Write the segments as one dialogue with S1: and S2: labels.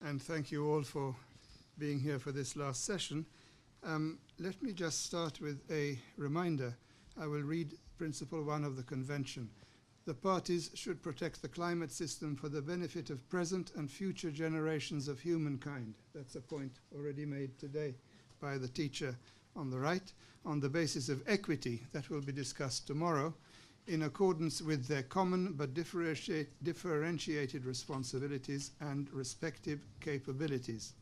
S1: and thank you all for being here for this last session. Let me just start with a reminder. I will read Principle 1 of the Convention. The parties should protect the climate system for the benefit of present and future generations of humankind. That's a point already made today by the teacher on the right, on the basis of equity that will be discussed tomorrow, in accordance with their common but differentiated responsibilities and respective capabilities.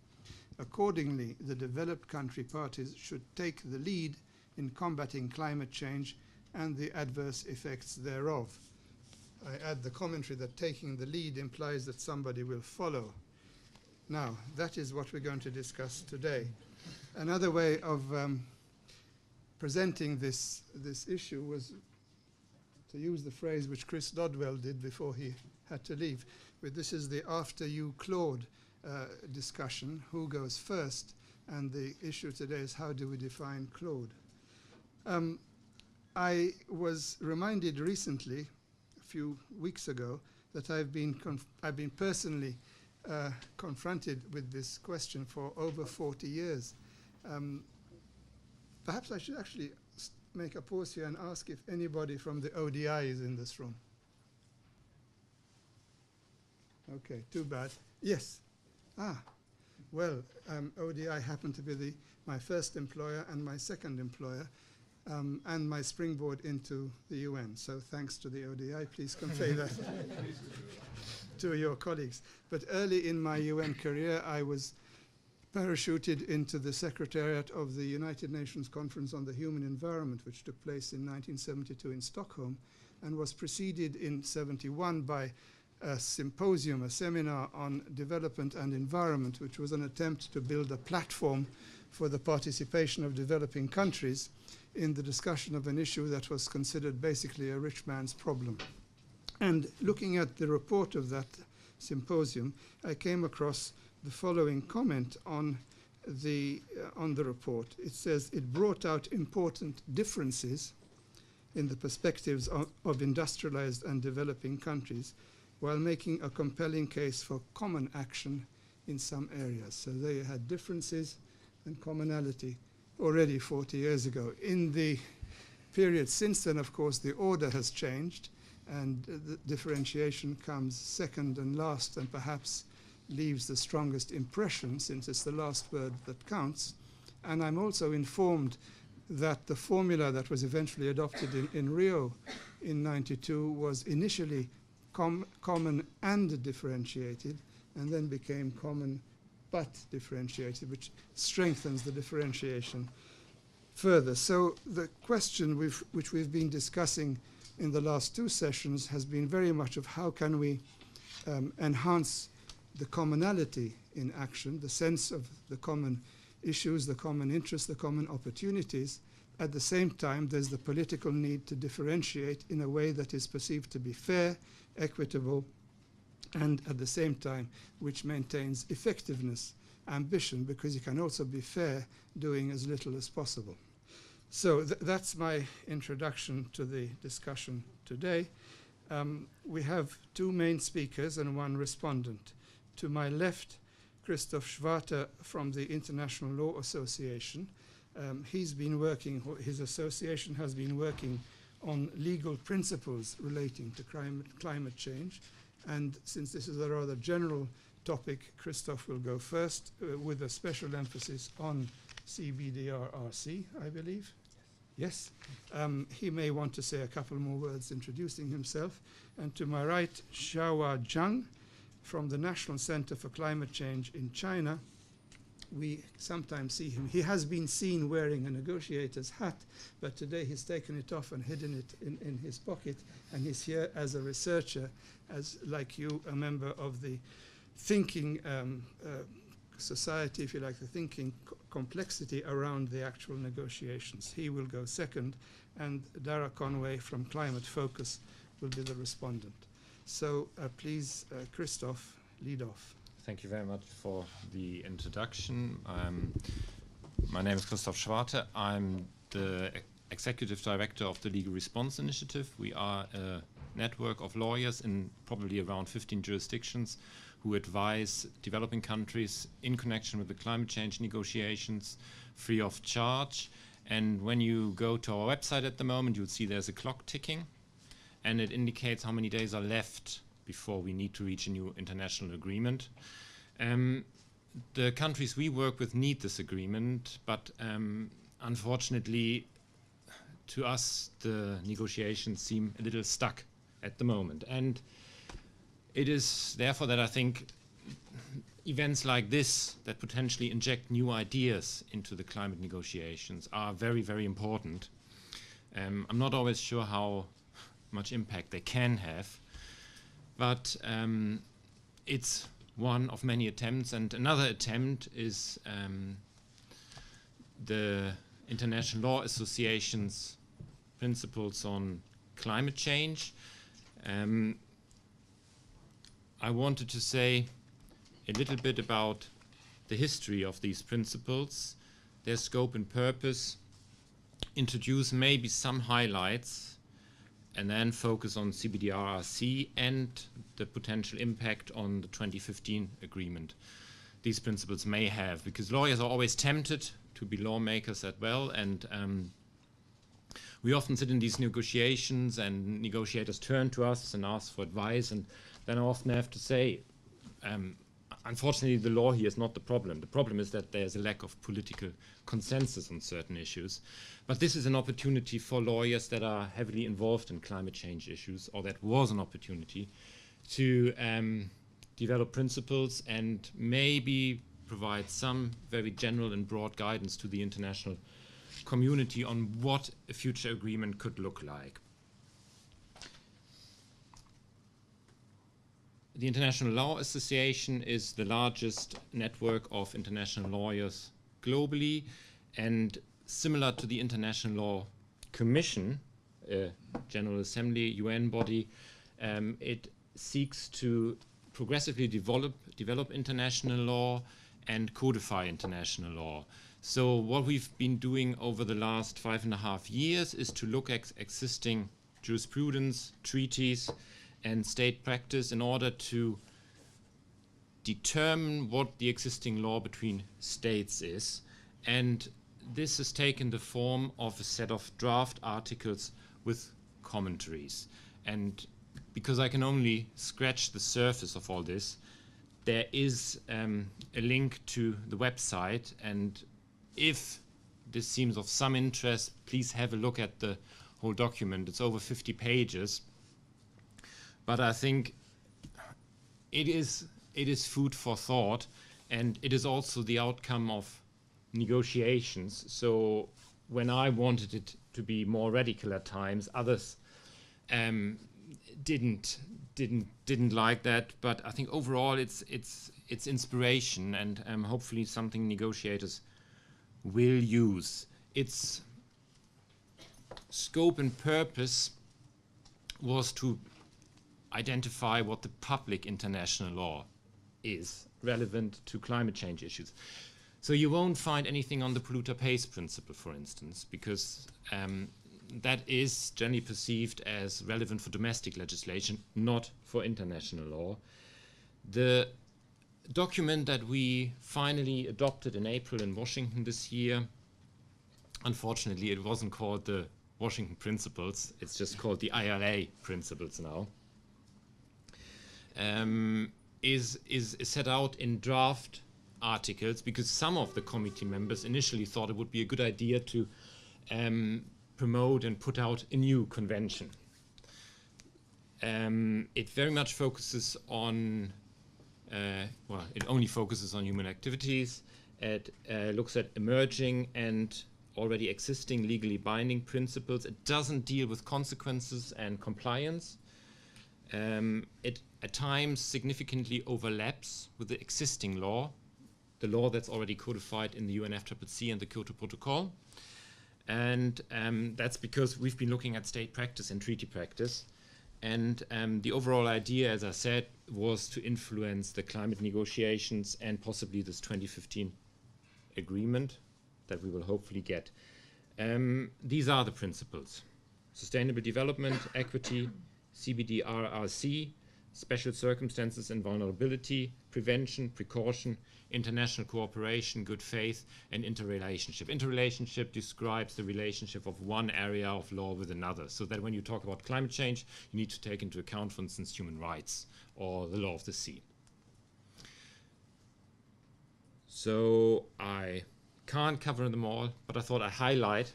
S1: Accordingly, the developed country parties should take the lead in combating climate change and the adverse effects thereof. I add the commentary that taking the lead implies that somebody will follow. Now, that is what we're going to discuss today. Another way of presenting this issue was to use the phrase which Chris Dodwell did before he had to leave. But this is the after you Claude discussion, who goes first, and the issue today is how do we define Claude. I was reminded recently, a few weeks ago, that I've been personally confronted with this question for over 40 years. Perhaps I should actually make a pause here and ask if anybody from the ODI is in this room. Okay, too bad. Yes. Well, ODI happened to be my first employer and my second employer, and my springboard into the UN. So thanks to the ODI, please convey that to your colleagues. But early in my UN career, I was parachuted into the Secretariat of the United Nations Conference on the Human Environment, which took place in 1972 in Stockholm, and was preceded in 71 by a symposium, a seminar on development and environment, which was an attempt to build a platform for the participation of developing countries in the discussion of an issue that was considered basically a rich man's problem. And looking at the report of that symposium, I came across the following comment on the report. It says it brought out important differences in the perspectives of industrialized and developing countries, while making a compelling case for common action in some areas. So they had differences and commonality already 40 years ago. In the period since then, of course, the order has changed, and the differentiation comes second and last, and perhaps leaves the strongest impression, since it's the last word that counts. And I'm also informed that the formula that was eventually adopted in Rio in '92 was initially common and differentiated, and then became common but differentiated, which strengthens the differentiation further. So the question which we've been discussing in the last two sessions has been very much of how can we enhance the commonality in action, the sense of the common issues, the common interests, the common opportunities. At the same time, there's the political need to differentiate in a way that is perceived to be fair, equitable, and at the same time, which maintains effectiveness, ambition, because you can also be fair doing as little as possible. So that's my introduction to the discussion today. We have two main speakers and one respondent. To my left, Christoph Schwarte from the International Law Association. He's been working, his association has been working on legal principles relating to climate change. And since this is a rather general topic, Christoph will go first with a special emphasis on CBDRRC, I believe. Yes. He may want to say a couple more words introducing himself. And to my right, Xiaohua Zhang from the National Center for Climate Change in China. We sometimes see him. He has been seen wearing a negotiator's hat, but today he's taken it off and hidden it in his pocket, and he's here as a researcher, as like you, a member of the thinking society, if you like, the thinking complexity around the actual negotiations. He will go second, and Dara Conway from Climate Focus will be the respondent. So please, Christoph, lead off.
S2: Thank you very much for the introduction. My name is Christoph Schwarte. I'm the Executive Director of the Legal Response Initiative. We are a network of lawyers in probably around 15 jurisdictions who advise developing countries in connection with the climate change negotiations free of charge. And when you go to our website at the moment, you'll see there's a clock ticking, and it indicates how many days are left before we need to reach a new international agreement. The countries we work with need this agreement, but unfortunately, to us, the negotiations seem a little stuck at the moment. And it is therefore that I think events like this that potentially inject new ideas into the climate negotiations are very, very important. I'm not always sure how much impact they can have, but it's one of many attempts. And another attempt is the International Law Association's principles on climate change. I wanted to say a little bit about the history of these principles, their scope and purpose, introduce maybe some highlights, and then focus on CBDRRC and the potential impact on the 2015 agreement these principles may have, because lawyers are always tempted to be lawmakers as well, and we often sit in these negotiations and negotiators turn to us and ask for advice, and then I often have to say, unfortunately, the law here is not the problem. The problem is that there's a lack of political consensus on certain issues. But this is an opportunity for lawyers that are heavily involved in climate change issues, or that was an opportunity to develop principles and maybe provide some very general and broad guidance to the international community on what a future agreement could look like. The International Law Association is the largest network of international lawyers globally, and similar to the International Law Commission, a General Assembly UN body, it seeks to progressively develop international law and codify international law. So what we've been doing over the last 5.5 years is to look at existing jurisprudence, treaties, and state practice in order to determine what the existing law between states is. And this has taken the form of a set of draft articles with commentaries. And because I can only scratch the surface of all this, there is a link to the website, and if this seems of some interest, please have a look at the whole document. It's over 50 pages. But I think it is food for thought, and it is also the outcome of negotiations. So when I wanted it to be more radical at times, others didn't like that. But I think overall it's inspiration, and hopefully something negotiators will use. Its scope and purpose was to identify what the public international law is relevant to climate change issues. So you won't find anything on the polluter pays principle, for instance, because that is generally perceived as relevant for domestic legislation, not for international law. The document that we finally adopted in April in Washington this year, unfortunately it wasn't called the Washington Principles, it's just called the ILA Principles now, is set out in draft articles because some of the committee members initially thought it would be a good idea to promote and put out a new convention. It very much focuses on, it only focuses on human activities. It looks at emerging and already existing legally binding principles. It doesn't deal with consequences and compliance. It at times significantly overlaps with the existing law, the law that's already codified in the UNFCCC and the Kyoto Protocol. And that's because we've been looking at state practice and treaty practice. And the overall idea, as I said, was to influence the climate negotiations and possibly this 2015 agreement that we will hopefully get. These are the principles: sustainable development, equity, CBDRRC, special circumstances and vulnerability, prevention, precaution, international cooperation, good faith, and interrelationship. Interrelationship describes the relationship of one area of law with another, so that when you talk about climate change, you need to take into account, for instance, human rights or the law of the sea. So I can't cover them all, but I thought I'd highlight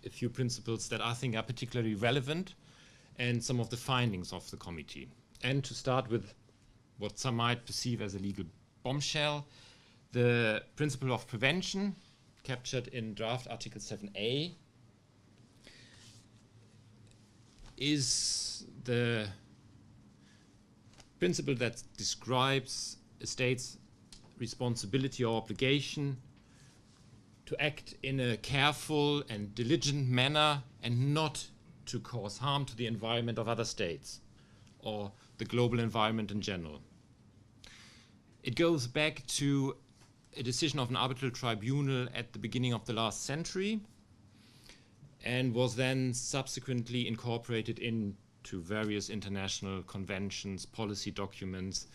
S2: a few principles that I think are particularly relevant and some of the findings of the committee. And to start with what some might perceive as a legal bombshell, the principle of prevention, captured in draft Article 7a, is the principle that describes a state's responsibility or obligation to act in a careful and diligent manner and not to cause harm to the environment of other states or the global environment in general. It goes back to a decision of an arbitral tribunal at the beginning of the last century and was then subsequently incorporated into various international conventions, policy documents,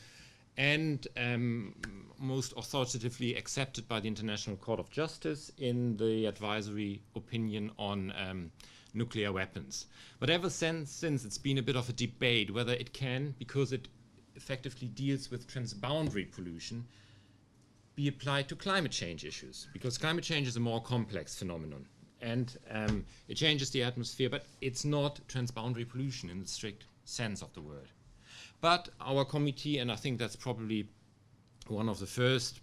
S2: and most authoritatively accepted by the International Court of Justice in the advisory opinion on nuclear weapons. But ever since it's been a bit of a debate whether it can, because it effectively deals with transboundary pollution, be applied to climate change issues, because climate change is a more complex phenomenon and it changes the atmosphere, but it's not transboundary pollution in the strict sense of the word. But our committee, and I think that's probably one of the first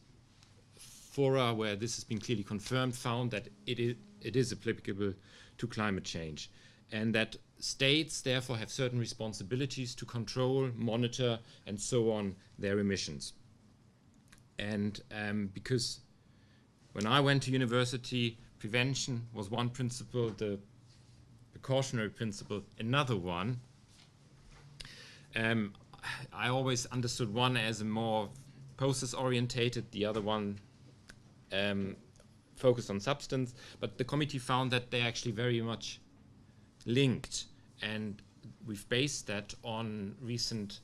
S2: fora where this has been clearly confirmed, found that it is applicable to climate change, and that states therefore have certain responsibilities to control, monitor, and so on their emissions. And because when I went to university, prevention was one principle, the precautionary principle another one. I always understood one as a more process-orientated, the other one focused on substance, but the committee found that they're actually very much linked, and we've based that on recent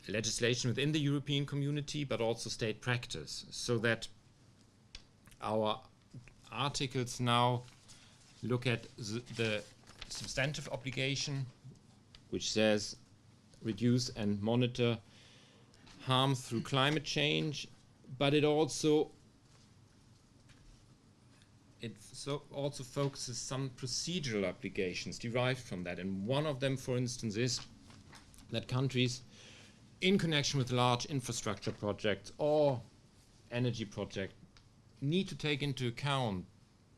S2: legislation within the European community, but also state practice, so that our articles now look at the substantive obligation, which says reduce and monitor harm through climate change, but it also focuses some procedural obligations derived from that. And one of them, for instance, is that countries in connection with large infrastructure projects or energy projects need to take into account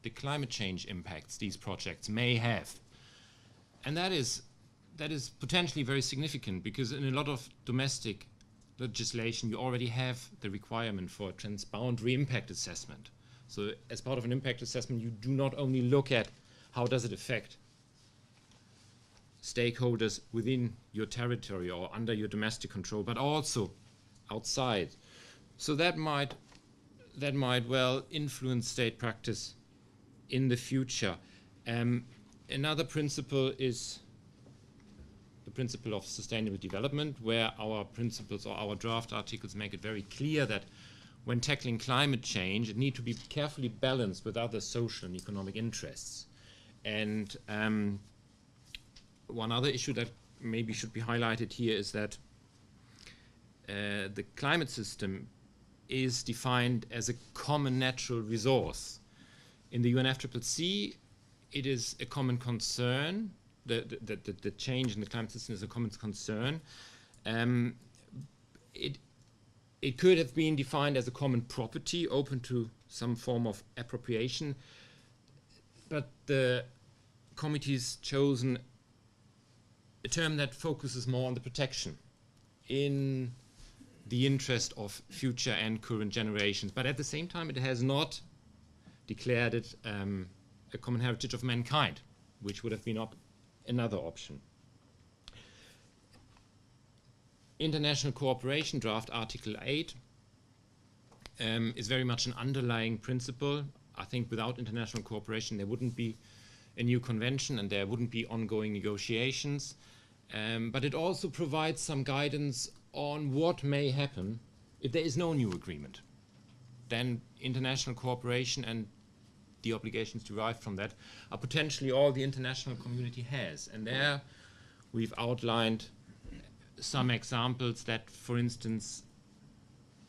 S2: the climate change impacts these projects may have. And that is potentially very significant, because in a lot of domestic legislation you already have the requirement for a transboundary impact assessment. So as part of an impact assessment, you do not only look at how does it affect stakeholders within your territory or under your domestic control, but also outside. So that might well influence state practice in the future. Another principle is the principle of sustainable development, where our principles or our draft articles make it very clear that when tackling climate change, it needs to be carefully balanced with other social and economic interests. And one other issue that maybe should be highlighted here is that the climate system is defined as a common natural resource. In the UNFCCC, it is a common concern. The change in the climate system is a common concern. It could have been defined as a common property open to some form of appropriation, but the committee's chosen a term that focuses more on the protection in the interest of future and current generations. But at the same time, it has not declared it a common heritage of mankind, which would have been another option. International cooperation, draft Article 8, is very much an underlying principle. I think without international cooperation, there wouldn't be a new convention and there wouldn't be ongoing negotiations. but it also provides some guidance on what may happen if there is no new agreement. Then international cooperation and the obligations derived from that are potentially all the international community has. And there we've outlined some examples that, for instance,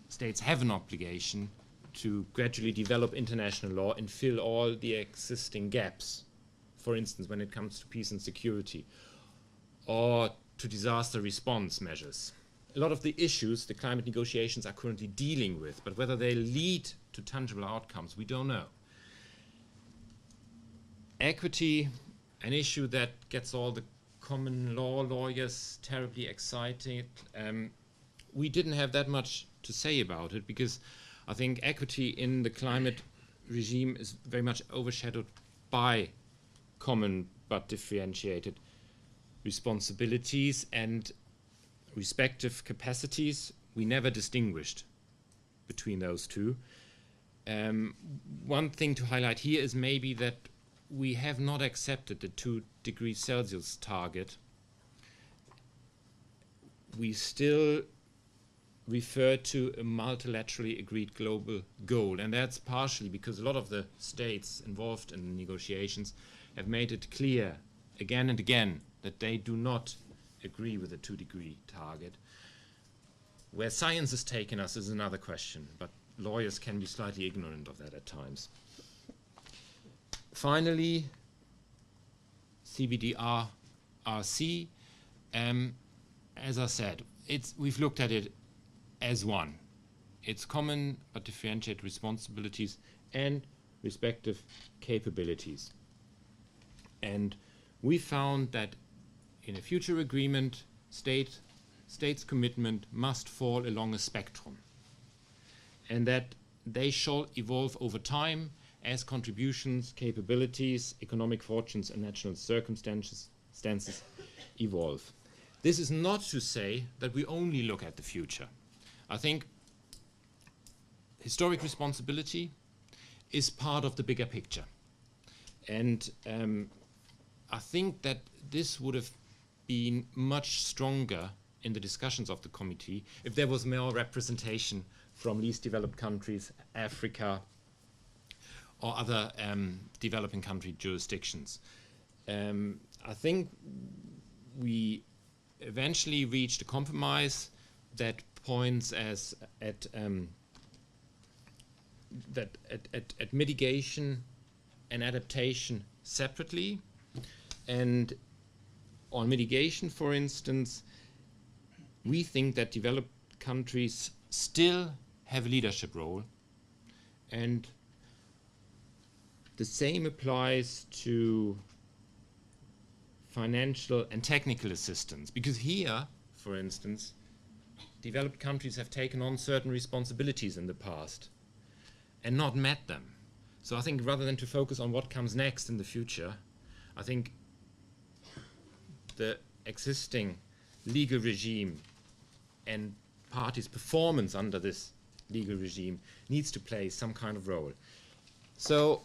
S2: states have an obligation to gradually develop international law and fill all the existing gaps, for instance, when it comes to peace and security, or to disaster response measures. A lot of the issues the climate negotiations are currently dealing with, but whether they lead to tangible outcomes, we don't know. Equity, an issue that gets all the common law lawyers terribly excited. We didn't have that much to say about it because I think equity in the climate regime is very much overshadowed by common but differentiated responsibilities and respective capacities. We never distinguished between those two. One thing to highlight here is maybe that we have not accepted the 2 degrees Celsius target. We still refer to a multilaterally agreed global goal, and that's partially because a lot of the states involved in the negotiations have made it clear again and again that they do not agree with the 2-degree target. Where science has taken us is another question, but lawyers can be slightly ignorant of that at times. Finally, CBDR-RC, as I said, we've looked at it as one. It's common but differentiated responsibilities and respective capabilities. And we found that in a future agreement, states' commitment must fall along a spectrum, and that they shall evolve over time as contributions, capabilities, economic fortunes, and national circumstances evolve. This is not to say that we only look at the future. I think historic responsibility is part of the bigger picture. And I think that this would have been much stronger in the discussions of the committee if there was more representation from least developed countries, Africa, or other developing country jurisdictions. I think we eventually reached a compromise that points at mitigation and adaptation separately. And on mitigation, for instance, we think that developed countries still have a leadership role, and the same applies to financial and technical assistance, because here, for instance, developed countries have taken on certain responsibilities in the past and not met them. So I think rather than to focus on what comes next in the future, I think the existing legal regime and parties' performance under this legal regime needs to play some kind of role. So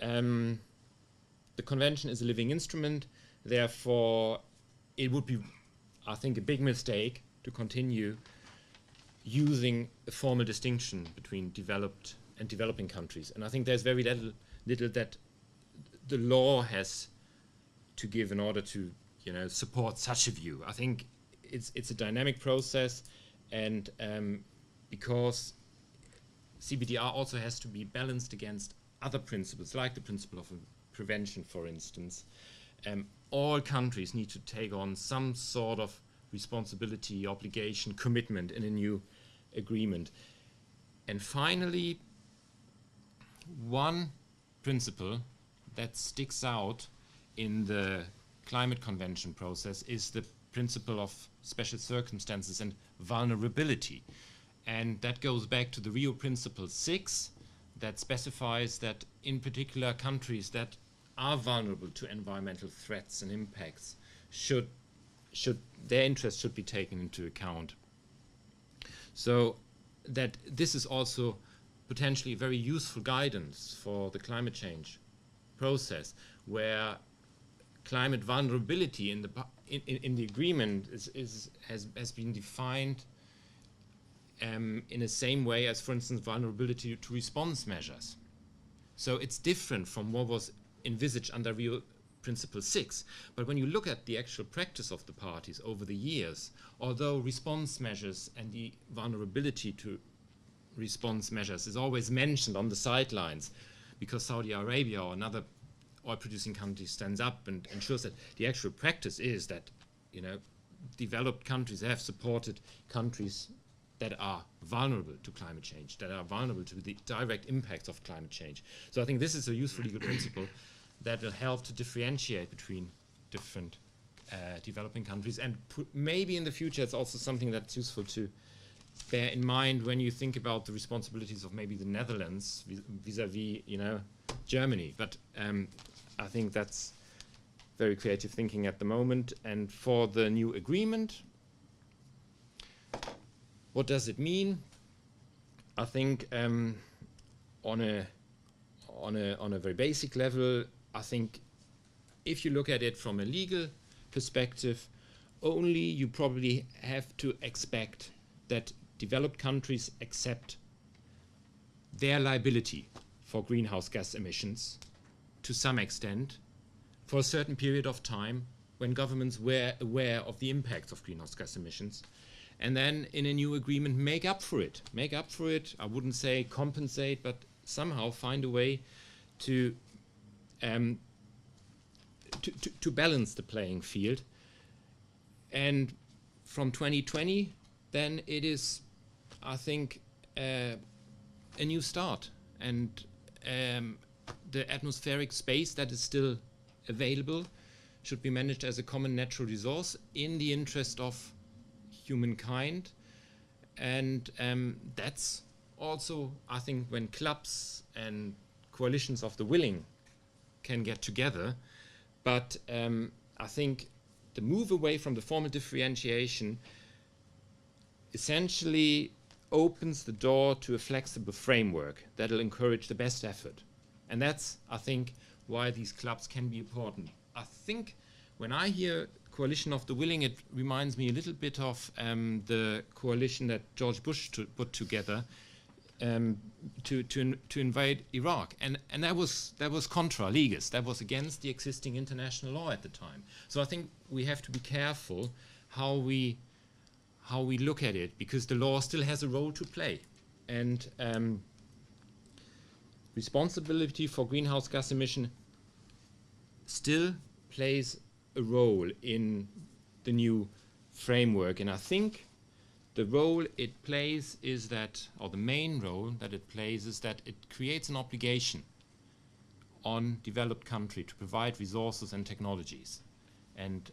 S2: the convention is a living instrument, therefore it would be, I think, a big mistake to continue using a formal distinction between developed and developing countries. And I think there's very little that the law has to give in order to, support such a view. I think it's a dynamic process, and because CBDR also has to be balanced against other principles, like the principle of prevention, for instance. All countries need to take on some sort of responsibility, obligation, commitment in a new agreement. And finally, one principle that sticks out in the climate convention process is the principle of special circumstances and vulnerability. And that goes back to the Rio Principle 6 that specifies that in particular countries that are vulnerable to environmental threats and impacts their interests should be taken into account. So that this is also potentially very useful guidance for the climate change process, where climate vulnerability in the agreement has been defined in the same way as, for instance, vulnerability to response measures. So it's different from what was envisaged under Rio Principle 6. But when you look at the actual practice of the parties over the years, although response measures and the vulnerability to response measures is always mentioned on the sidelines, because Saudi Arabia or another oil-producing country stands up and ensures that the actual practice is that, you know, developed countries have supported countries that are vulnerable to climate change, that are vulnerable to the direct impacts of climate change. So I think this is a useful legal principle that will help to differentiate between different developing countries, and maybe in the future it's also something that's useful to bear in mind when you think about the responsibilities of maybe the Netherlands vis-a-vis, you know, Germany. But I think that's very creative thinking at the moment. And for the new agreement, what does it mean? I think on a very basic level, I think if you look at it from a legal perspective, only you probably have to expect that developed countries accept their liability for greenhouse gas emissions to some extent for a certain period of time when governments were aware of the impacts of greenhouse gas emissions, and then in a new agreement make up for it. I wouldn't say compensate, but somehow find a way to balance the playing field. And from 2020, then it is, I think, a new start. And the atmospheric space that is still available should be managed as a common natural resource in the interest of humankind. And that's also, I think, when clubs and coalitions of the willing can get together. But I think the move away from the formal differentiation essentially opens the door to a flexible framework that will encourage the best effort. And that's, I think, why these clubs can be important. I think when I hear coalition of the willing, it reminds me a little bit of the coalition that George Bush put together to invade Iraq, and that was contra legis. That was against the existing international law at the time. So I think we have to be careful how we look at it, because the law still has a role to play, and responsibility for greenhouse gas emission still plays a role in the new framework. And I think the role it plays is that, or the main role that it plays is that it creates an obligation on developed country to provide resources and technologies. And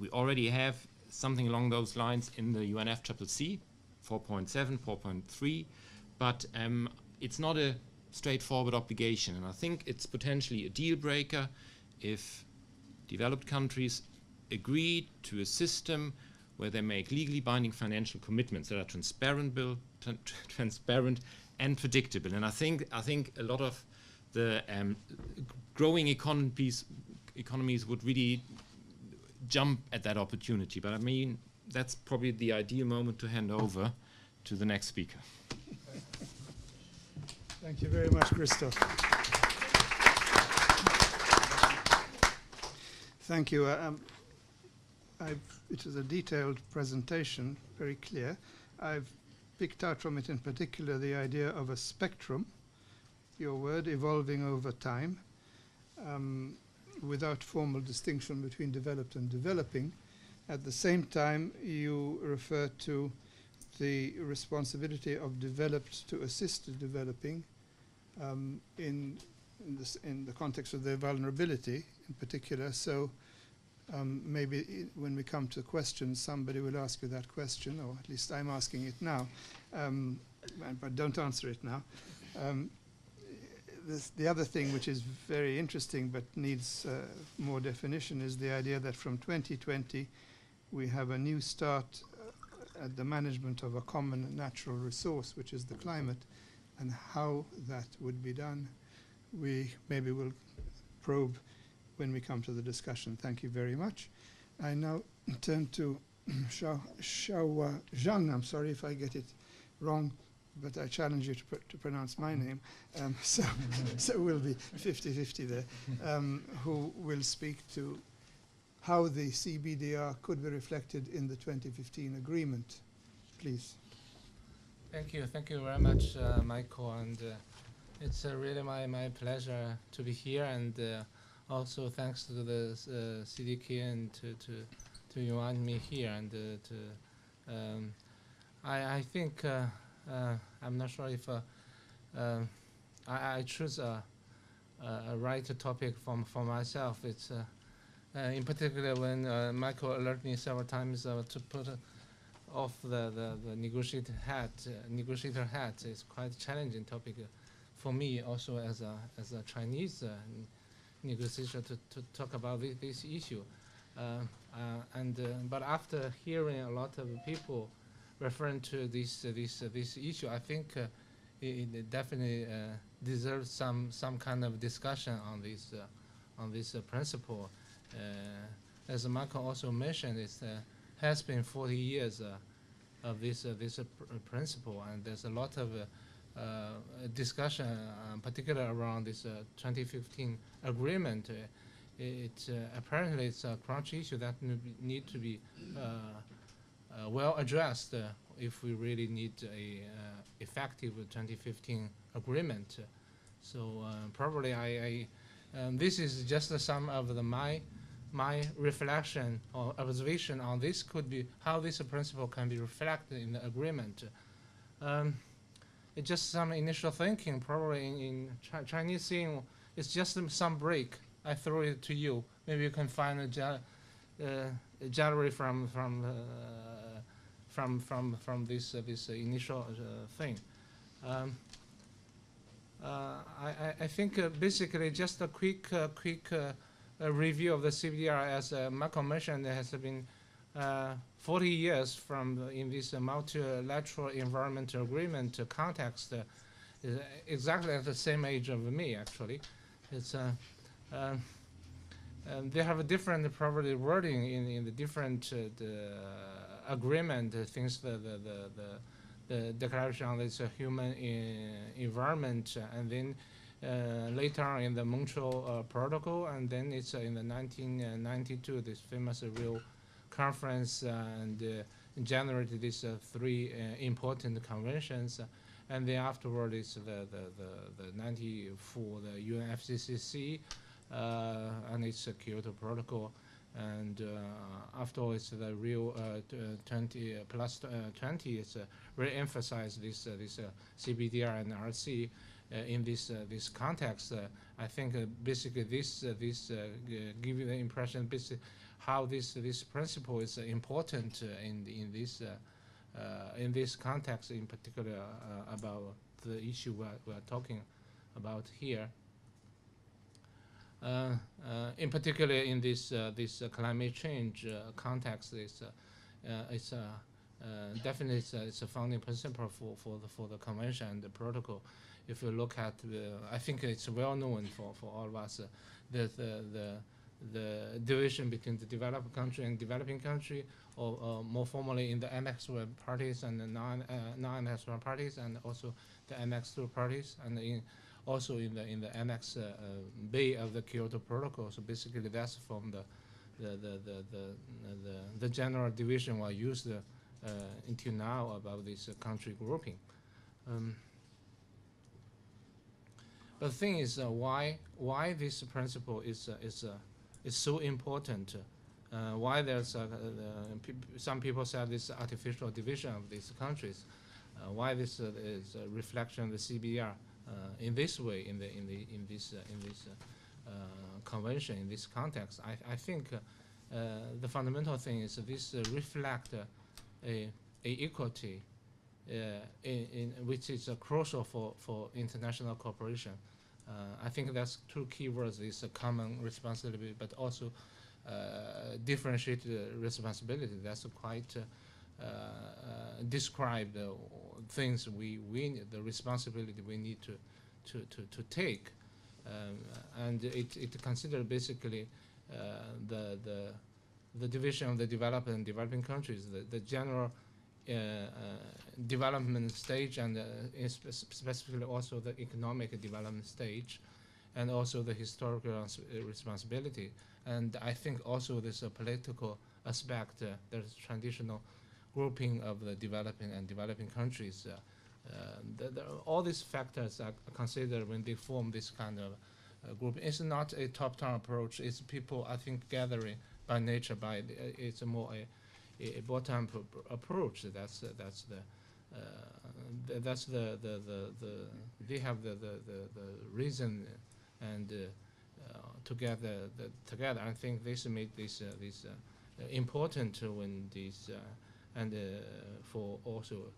S2: we already have something along those lines in the UNFCCC 4.7, 4.3, but it's not a straightforward obligation. And I think it's potentially a deal breaker if developed countries agree to a system where they make legally binding financial commitments that are transparent and predictable. And I think a lot of the growing economies would really jump at that opportunity. But I mean, that's probably the ideal moment to hand over to the next speaker.
S1: Thank you very much, Christoph. Thank you. It was a detailed presentation, very clear. I've picked out from it in particular the idea of a spectrum, your word, evolving over time, without formal distinction between developed and developing. At the same time, you refer to the responsibility of developed to assist the developing in the context of their vulnerability in particular. So maybe when we come to questions, somebody will ask you that question, or at least I'm asking it now, but don't answer it now. The other thing which is very interesting but needs more definition is the idea that from 2020 we have a new start at the management of a common natural resource, which is the climate, and how that would be done. We maybe will probe when we come to the discussion. Thank you very much. I now turn to Xiao Zhang. I'm sorry if I get it wrong, but I challenge you to pronounce my name. So we'll be 50-50 there, who will speak to how the CBDR could be reflected in the 2015 agreement. Please.
S3: Thank you very much, Michael, and it's really my pleasure to be here, and also thanks to the CDK and to invite me here, and I think I'm not sure if I choose a right topic for myself. It's in particular when Michael alerted me several times to put off the negotiator hat. It's quite a challenging topic for me, also as a Chinese negotiator, to talk about this issue. But after hearing a lot of people referring to this issue, I think it definitely deserves some kind of discussion on this principle. As Michael also mentioned, it has been 40 years of this principle, and there's a lot of discussion, particularly around this 2015 agreement. Apparently it's a crunch issue that need to be well addressed if we really need a effective 2015 agreement. So probably this is just some of my reflection or observation on this could be how this principle can be reflected in the agreement. It's just some initial thinking, probably in Chinese saying, it's just some break. I throw it to you. Maybe you can find a gallery from this initial thing. I think basically just a quick review of the CBDR, as Michael mentioned, there has been 40 years in this multilateral environmental agreement context, exactly at the same age of me, actually. It's they have a different probably wording in the different agreement things. The declaration on this human environment, and then later on in the Montreal Protocol, and then it's in the 1992 this famous Rio conference, and generated these three important conventions, and then afterward it's the 94 the UNFCCC, and it's a Kyoto Protocol, and afterwards the Rio 20 plus 20 is re-emphasized this CBDR and RC in this context. I think basically this give you the impression basically how this principle is important in this context, in particular about the issue we're talking about here. In particular, in this climate change context, it's definitely it's a founding principle for the convention and the protocol. If you look at I think it's well known for all of us that the division between the developed country and developing country, or more formally in the Annex parties and the non-Annex parties, and also the Annex 2 parties, and also in the Annex B of the Kyoto Protocol. So basically, that's from the general division we used until now about this country grouping. But the thing is, why this principle is so important? Why there's some people say this artificial division of these countries? Why this is a reflection of the CBR in this way, in this convention, in this context? I think the fundamental thing is this reflect a equity in which is crucial for international cooperation. I think that's two key words: is a common responsibility, but also differentiated responsibility. That's quite describe the things the responsibility we need to take. and it considers basically the division of the developed and developing countries, the general development stage, and specifically also the economic development stage, and also the historical responsibility. And I think also there's a political aspect. There's traditional grouping of the developing and developing countries. All these factors are considered when they form this kind of group. It's not a top-down approach. It's people, I think, gathering by nature. It's more a bottom approach. They have the reason, and together. I think this made this important when these and for also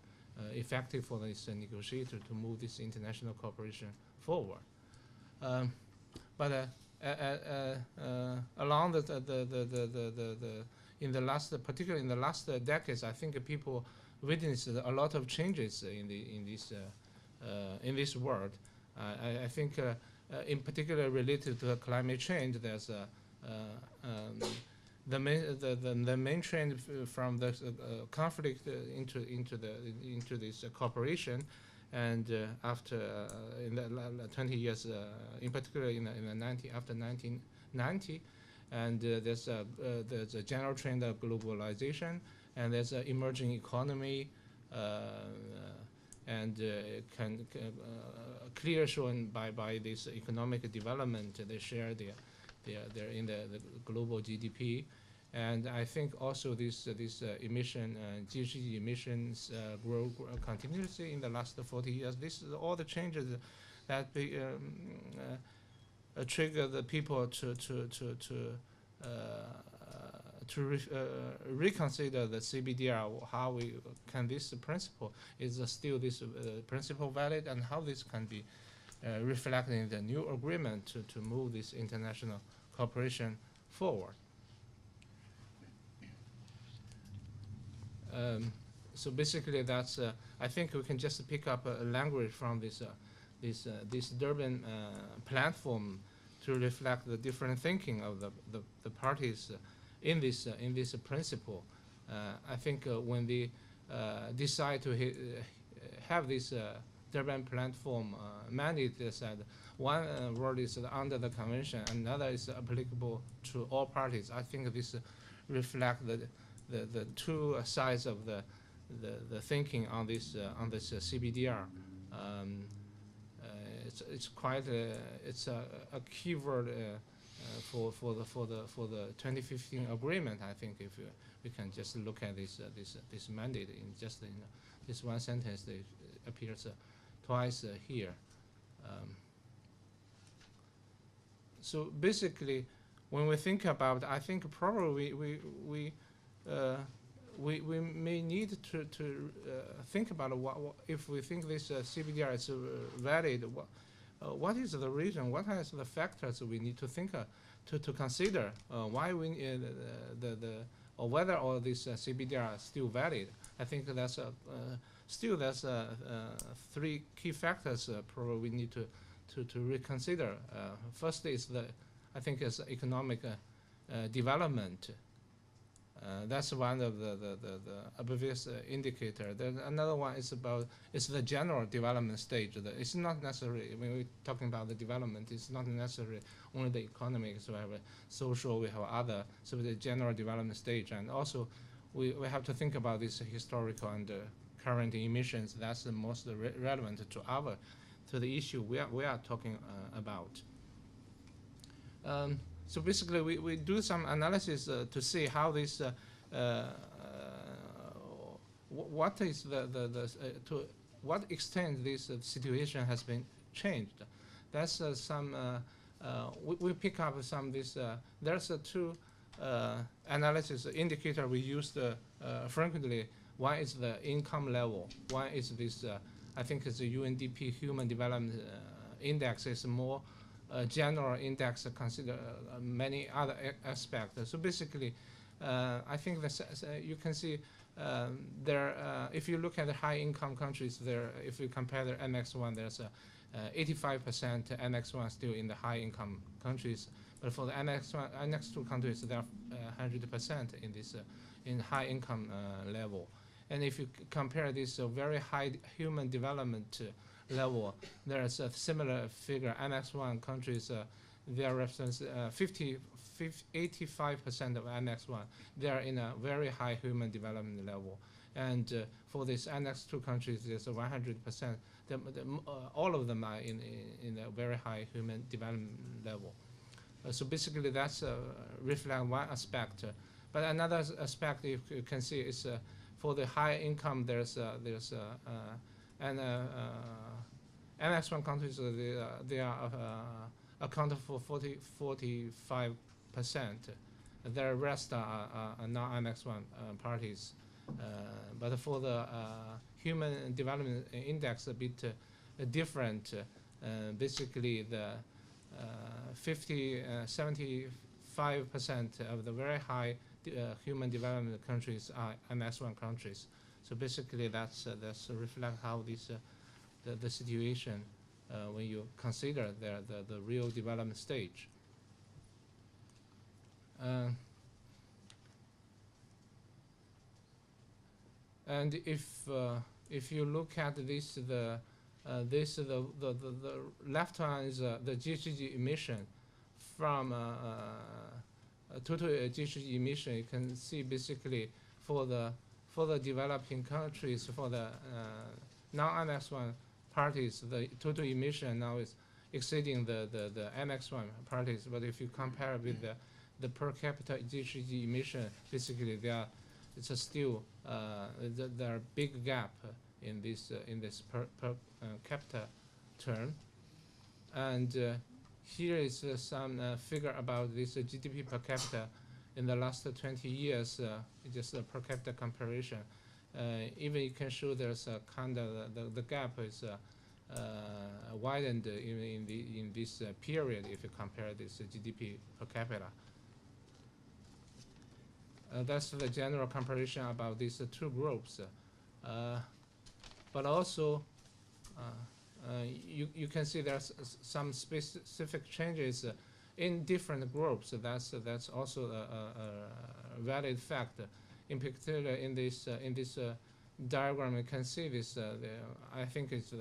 S3: effective for this negotiator to move this international cooperation forward. But along in the last, particularly in the last decades, I think people witnessed a lot of changes in this world. I think, in particular, related to climate change, there's the main trend from the conflict into this cooperation, and after in the 20 years, in particular after 1990, and there's a general trend of globalization, and there's an emerging economy, and clear shown by this economic development. They share they're in the global GDP, and I think also this emission GHG emissions grow continuously in the last 40 years. This is all the changes that trigger the people to reconsider the CBDR. How can this principle still this principle valid, and how this can be reflected in the new agreement to move this international cooperation forward. So basically, that's I think we can just pick up a language from this Durban platform to reflect the different thinking of the parties in this principle. I think when they decide to have this Durban platform mandate, they said one word is under the convention, another is applicable to all parties. I think this reflects the two sides of the thinking on this CBDR. It's quite it's a keyword for the 2015 agreement. I think if we can just look at this mandate in just this one sentence, it appears twice here. So basically, when we think about, I think probably we may need to think about what if we think this CBDR is valid. What is the reason? What are the factors we need to think to consider why we or whether all these CBDR are still valid? I think that's still that's three key factors probably we need to reconsider. First is I think is economic development. That's one of the obvious indicator. Then another one is the general development stage. It's not necessary when we're talking about the development. It's not necessarily only the economic. So we have social, we have other. So the general development stage, and also we have to think about this historical and current emissions. That's the most relevant to the issue we are talking about. So basically, we do some analysis to see how this, what is to what extent this situation has been changed. That's we pick up some this. There's two analysis indicator we use frequently. One is the income level. One is this. I think it's the UNDP Human Development Index is more. General index consider many other aspects. So basically, I think that you can see if you look at the high-income countries, if you compare the NX1, there's a 85% NX1 still in the high-income countries, but for the NX2 countries, they're 100% in this in high-income level. And if you compare this very high human development level, there's a similar figure. NX1 countries, they represent 85% of NX1. They are in a very high human development level. And for these NX2 countries, there's 100%. All of them are in a very high human development level. So basically, that's reflect one aspect. But another aspect you can see is for the high income, NX1 countries, they are accounted for 45%. The rest are non-NX1 parties. But for the human development index, a bit different. Basically, the 75% of the very high human development countries are NX1 countries. So basically, that's reflect how this the situation when you consider the real development stage. And if you look at this, the left one is the GHG emission from total GHG emission. You can see basically for the developing countries, for the non-NX1 parties, the total emission now is exceeding the NX1 parties. But if you compare with the per capita GHG emission, basically it's still there are big gap in this per capita term. And here is some figure about this GDP per capita in the last 20 years, just a per capita comparison. Even you can show there's a kind of the gap is widened in this period if you compare this GDP per capita. That's the general comparison about these two groups. But also, you can see there's some specific changes in different groups. That's also a valid fact. In particular, in this diagram, you can see this. I think it's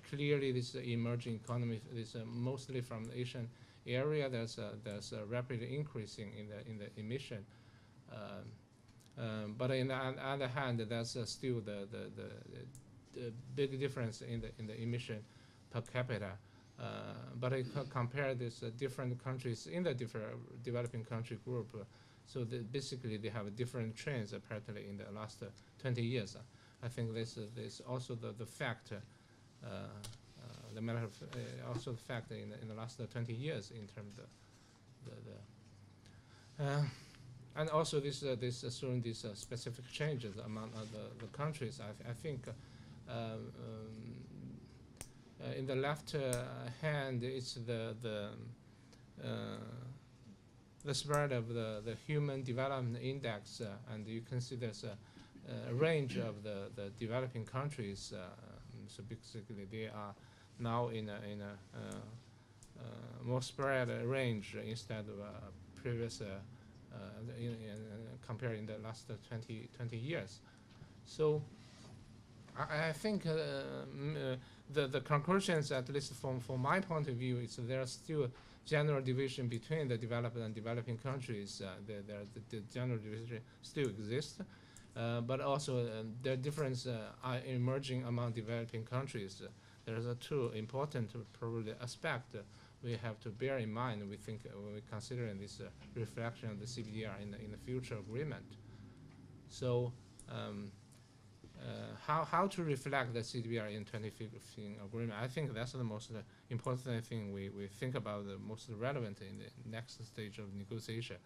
S3: clearly this emerging economy is mostly from the Asian area. There's a rapid increasing in the emission. But on the other hand, there's still the big difference in the emission per capita. But I compare these different countries in the different developing country group. So basically, they have different trends apparently in the last 20 years. I think this is also the fact. The matter of also the fact in the last 20 years in terms of and also this showing these specific changes among the countries. I think in the left hand it's the spread of the human development index, and you can see there's a range of the developing countries. So basically, they are now in a more spread range instead of previous comparing the last 20 years. So I think the conclusions, at least from my point of view, is there are still general division between the developed and developing countries. The general division still exists, but also the difference are emerging among developing countries. There's two important probably aspect we have to bear in mind. We think when we consider this reflection of the CBDR in the future agreement. So how to reflect the CBDR in 2015 agreement? I think that's the most important thing we think about, the most relevant in the next stage of negotiation.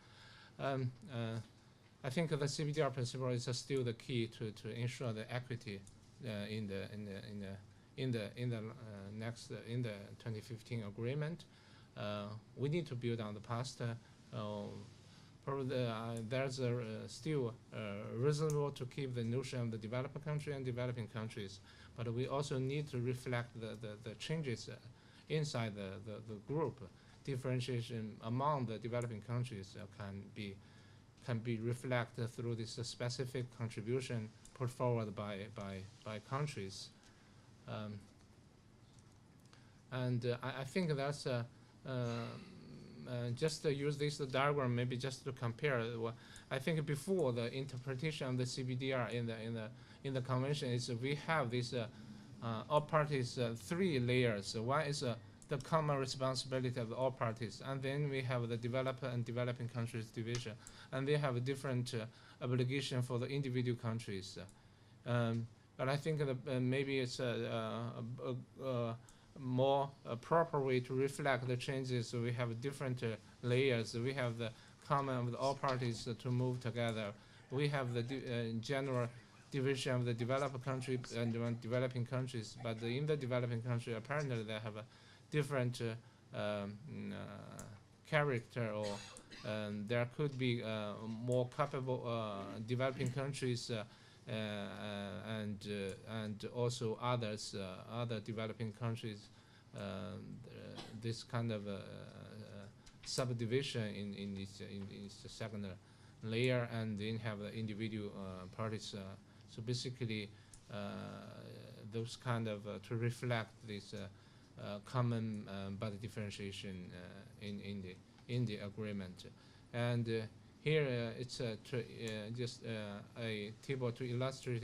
S3: I think the CBDR principle is still the key to ensure the equity in the 2015 agreement. We need to build on the past, probably there's still reasonable to keep the notion of the developed country and developing countries, but we also need to reflect the changes inside the group. Differentiation among the developing countries can be reflected through this specific contribution put forward by countries. I think that's just to use this diagram, maybe just to compare. I think before the interpretation of the CBDR in the convention is we have this all parties 3 layers. One is the common responsibility of all parties, and then we have the developed and developing countries division, and they have a different obligation for the individual countries. But I think that maybe it's a more proper way to reflect the changes. So we have different layers. We have the common of all parties to move together. We have the general division of the developed country and developing countries, but in the developing country, apparently they have a different character, or there could be more capable developing countries and also others, other developing countries. This kind of subdivision in this second layer, and then have the individual parties. So basically, those kind of to reflect this common but differentiation in the agreement. And here it's just a table to illustrate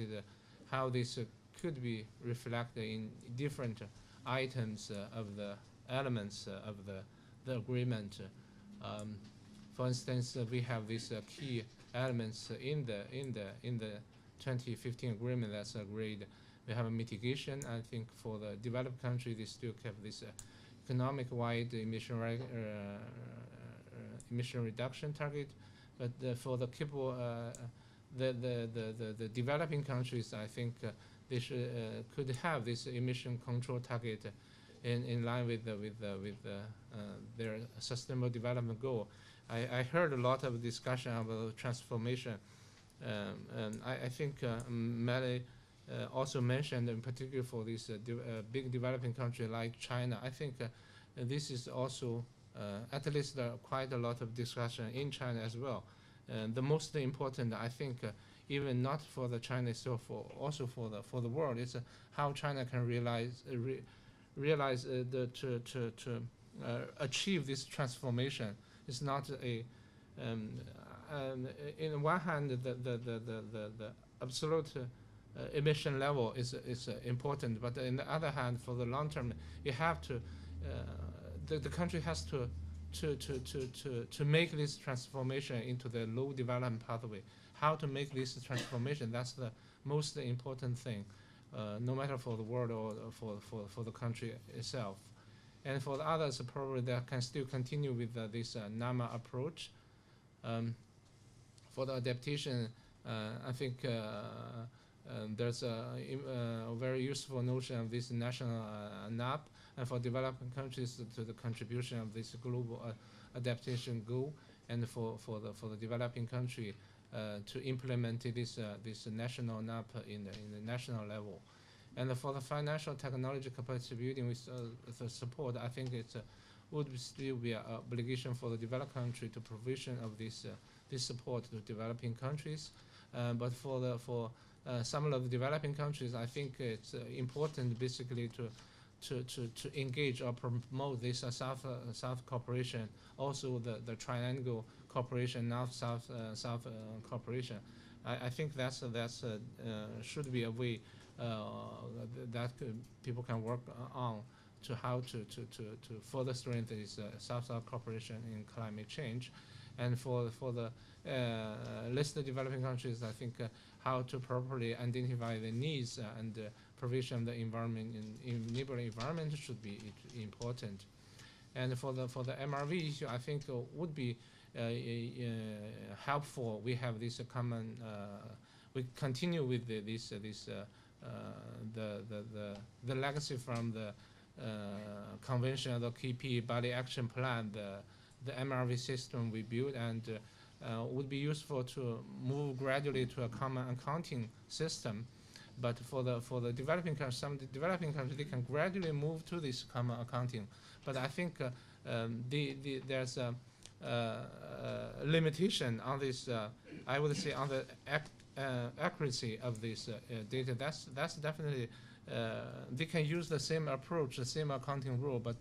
S3: how this could be reflected in different items of the elements of the agreement. For instance, we have these key elements in the 2015 agreement that's agreed. We have a mitigation. I think for the developed country, they still kept this economic-wide emission reduction target. But for the the developing countries, I think they could have this emission control target in line with their sustainable development goal. I heard a lot of discussion about transformation. And I think Mary also mentioned, in particular for this big developing country like China, I think this is also at least quite a lot of discussion in China as well. The most important, I think, even not for the China itself, also for the world, is how China can realize to achieve this transformation. It's not a in one hand, the absolute emission level is important, but in the other hand, for the long term, you have to the country has to make this transformation into the low development pathway. How to make this transformation? That's the most important thing, no matter for the world or for the country itself. And for the others, probably they can still continue with this NAMA approach. For the adaptation, I think there's a very useful notion of this national NAP, and for developing countries to the contribution of this global adaptation goal, and for the developing country to implement this national NAP in the national level. And for the financial technology capacity building with the support, I think it would still be an obligation for the developed country to provision of this support to developing countries. But for some of the developing countries, I think it's important basically to engage or promote this South cooperation, also the triangle cooperation, North-South cooperation. I think that's should be a way that people can work on to how to further strengthen this South-South cooperation in climate change. And for the listed developing countries, I think how to properly identify the needs and provision of the environment in neighboring environment should be important. And for the MRV issue, I think would be helpful. We have this common. We continue with the legacy from the convention of the KP Bali Action Plan, the MRV system we built, and would be useful to move gradually to a common accounting system. But for the developing countries, some developing countries, they can gradually move to this common accounting. But I think there's a limitation on this. I would say on the accuracy of this data. That's definitely they can use the same approach, the same accounting rule, but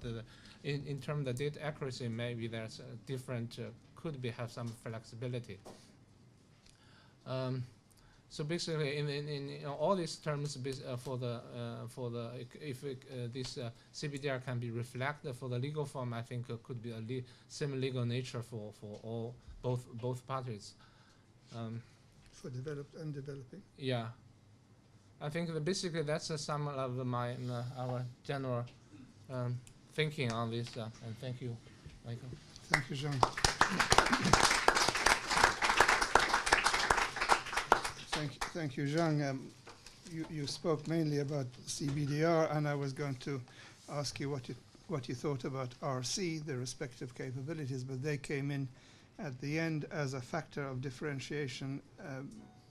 S3: in terms of the data accuracy, maybe there's a different. Could be have some flexibility. So basically, in all these terms, if this CBDR can be reflected for the legal form, I think could be a same legal nature for all both parties.
S1: For developed and developing.
S3: Yeah, I think that basically that's some of our general thinking on this. And thank you, Michael.
S1: Thank you, Jean. Thank you, Zhang. You spoke mainly about CBDR, and I was going to ask you what you thought about RC, the respective capabilities, but they came in at the end as a factor of differentiation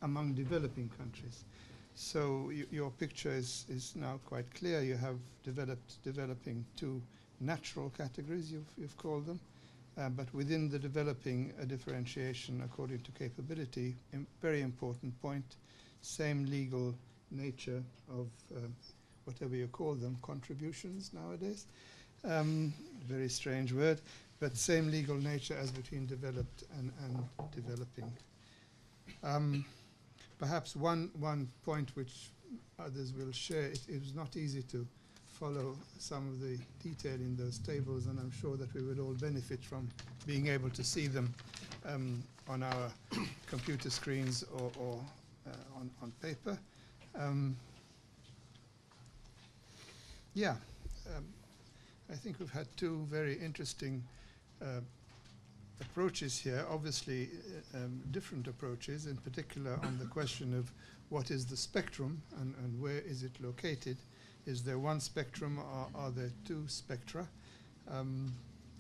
S1: among developing countries. So your picture is now quite clear. You have developing two natural categories, you've called them. But within the developing, a differentiation according to capability, very important point, same legal nature of whatever you call them, contributions nowadays. Very strange word, but same legal nature as between developed and developing. Perhaps one point which others will share, it was not easy to follow some of the detail in those tables, and I'm sure that we will all benefit from being able to see them on our computer screens or on paper. I think we've had two very interesting approaches here, obviously different approaches, in particular on the question of what is the spectrum and where is it located. Is there one spectrum or are there two spectra?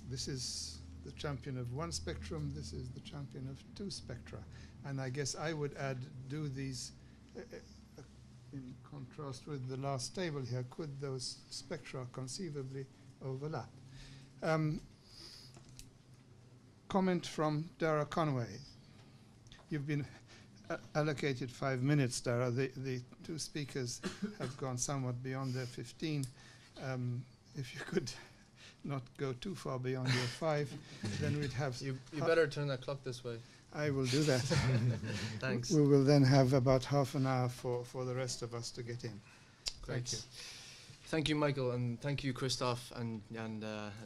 S1: This is the champion of one spectrum, this is the champion of two spectra. And I guess I would add, do these, in contrast with the last table here, could those spectra conceivably overlap? Comment from Dara Conway. You've been allocated 5 minutes, Dara. The two speakers have gone somewhat beyond their 15. If you could not go too far beyond your 5, then we'd have...
S4: You better turn that clock this way.
S1: I will do that.
S4: Thanks.
S1: We will then have about half an hour for the rest of us to get in.
S4: Great.
S1: Thank you.
S4: Thank you, Michael, and thank you, Christoph and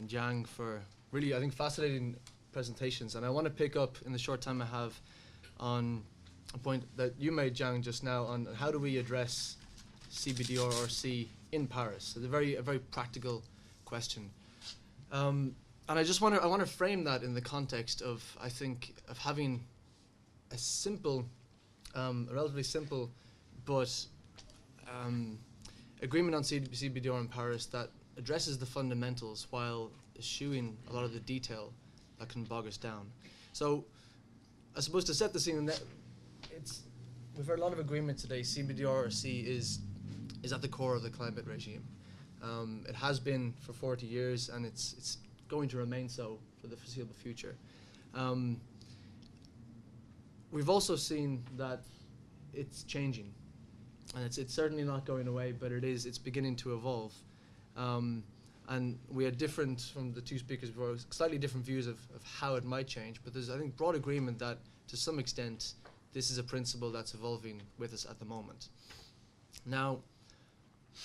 S4: Jiang, for really, I think, fascinating presentations. And I want to pick up in the short time I have on a point that you made, Jiang, just now on how do we address CBDR/RC in Paris. It's a very practical question. And I want to frame that in the context of, I think, of having a simple, a relatively simple, but agreement on CBDR in Paris that addresses the fundamentals while eschewing a lot of the detail that can bog us down. So, I suppose to set the scene, we've heard a lot of agreement today. CBDR/RC is at the core of the climate regime. It has been for 40 years, and it's going to remain so for the foreseeable future. We've also seen that it's changing, and it's certainly not going away, but it's beginning to evolve. And we had different, from the two speakers before, slightly different views of how it might change, but there's, I think, broad agreement that to some extent this is a principle that's evolving with us at the moment. Now,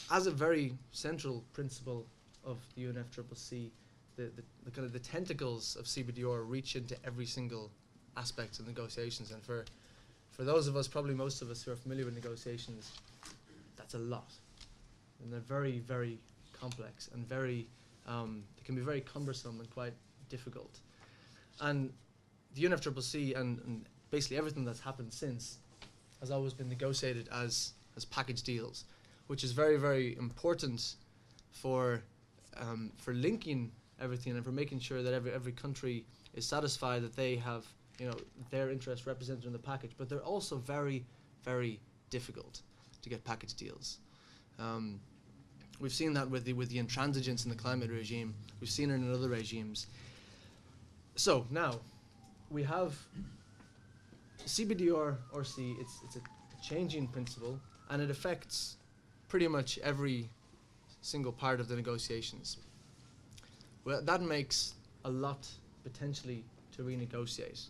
S4: as a very central principle of the UNFCCC, the kind of the tentacles of CBDR reach into every single aspect of negotiations, and for those of us, probably most of us who are familiar with negotiations, that's a lot, and they're very, very complex and very, they can be very cumbersome and quite difficult. And the UNFCCC and basically everything that's happened since has always been negotiated as package deals, which is very, very important for linking everything and for making sure that every country is satisfied that they have their interests represented in the package, but they're also very, very difficult to get package deals. We've seen that with the intransigence in the climate regime. We've seen it in other regimes. So now we have CBDR/C. It's a changing principle, and it affects pretty much every single part of the negotiations. Well, that makes a lot potentially to renegotiate.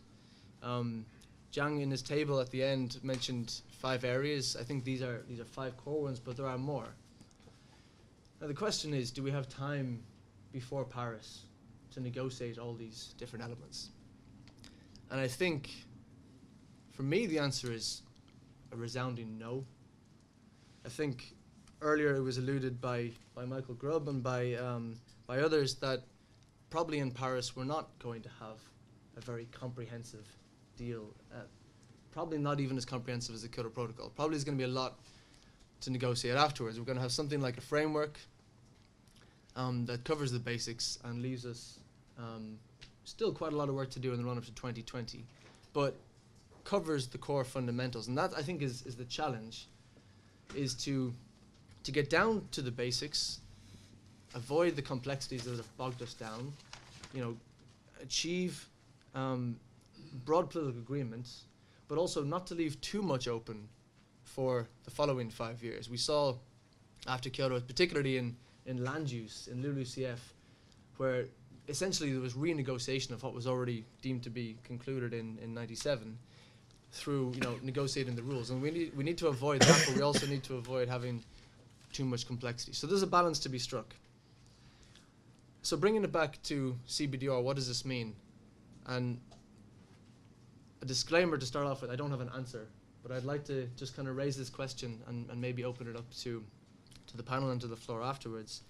S4: Zhang in his table at the end mentioned 5 areas. I think these are 5 core ones, but there are more. Now the question is, do we have time before Paris to negotiate all these different elements? And I think, for me, the answer is a resounding no. I think earlier it was alluded by Michael Grubb and by others that probably in Paris we're not going to have a very comprehensive deal. Probably not even as comprehensive as the Kyoto Protocol. Probably there's going to be a lot to negotiate afterwards. We're going to have something like a framework that covers the basics and leaves us still quite a lot of work to do in the run-up to 2020, but covers the core fundamentals. And that, I think, is the challenge, is to get down to the basics, avoid the complexities that have bogged us down, achieve broad political agreements, but also not to leave too much open for the following 5 years. We saw after Kyoto, particularly in land use, in LULUCF, where essentially there was renegotiation of what was already deemed to be concluded in 97 through negotiating the rules. And we need to avoid that, but we also need to avoid having too much complexity. So there's a balance to be struck. So bringing it back to CBDR, what does this mean? And a disclaimer to start off with, I don't have an answer, but I'd like to just kind of raise this question and maybe open it up to the panel and to the floor afterwards,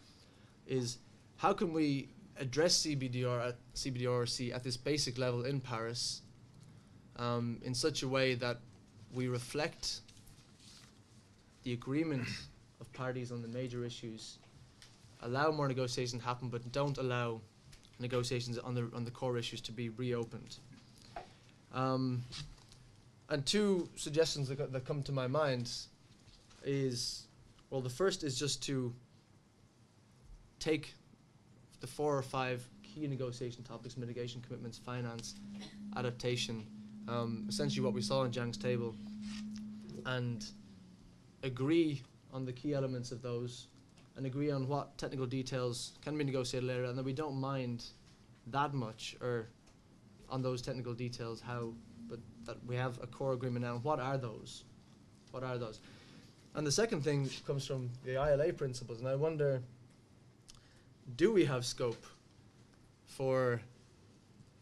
S4: is how can we address CBDR/C at this basic level in Paris in such a way that we reflect the agreement of parties on the major issues, allow more negotiations to happen, but don't allow negotiations on the core issues to be reopened. And 2 suggestions that come to my mind is, well, the first is just to take the 4 or 5 key negotiation topics: mitigation, commitments, finance, adaptation, essentially what we saw on Zhang's table, and agree on the key elements of those, and agree on what technical details can be negotiated later, and that we don't mind that much, or on those technical details but that we have a core agreement now. What are those? What are those? And the second thing comes from the ILA principles, and I wonder, do we have scope for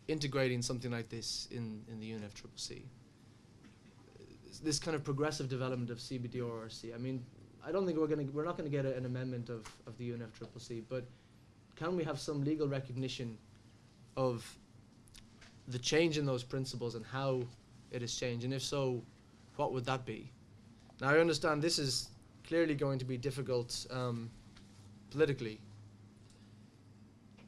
S4: integrating something like this in the UNFCCC? This kind of progressive development of CBDR/C. I mean, I don't think we're not going to get an amendment of the UNFCCC, but can we have some legal recognition of the change in those principles and how it has changed? And if so, what would that be? Now, I understand this is clearly going to be difficult politically.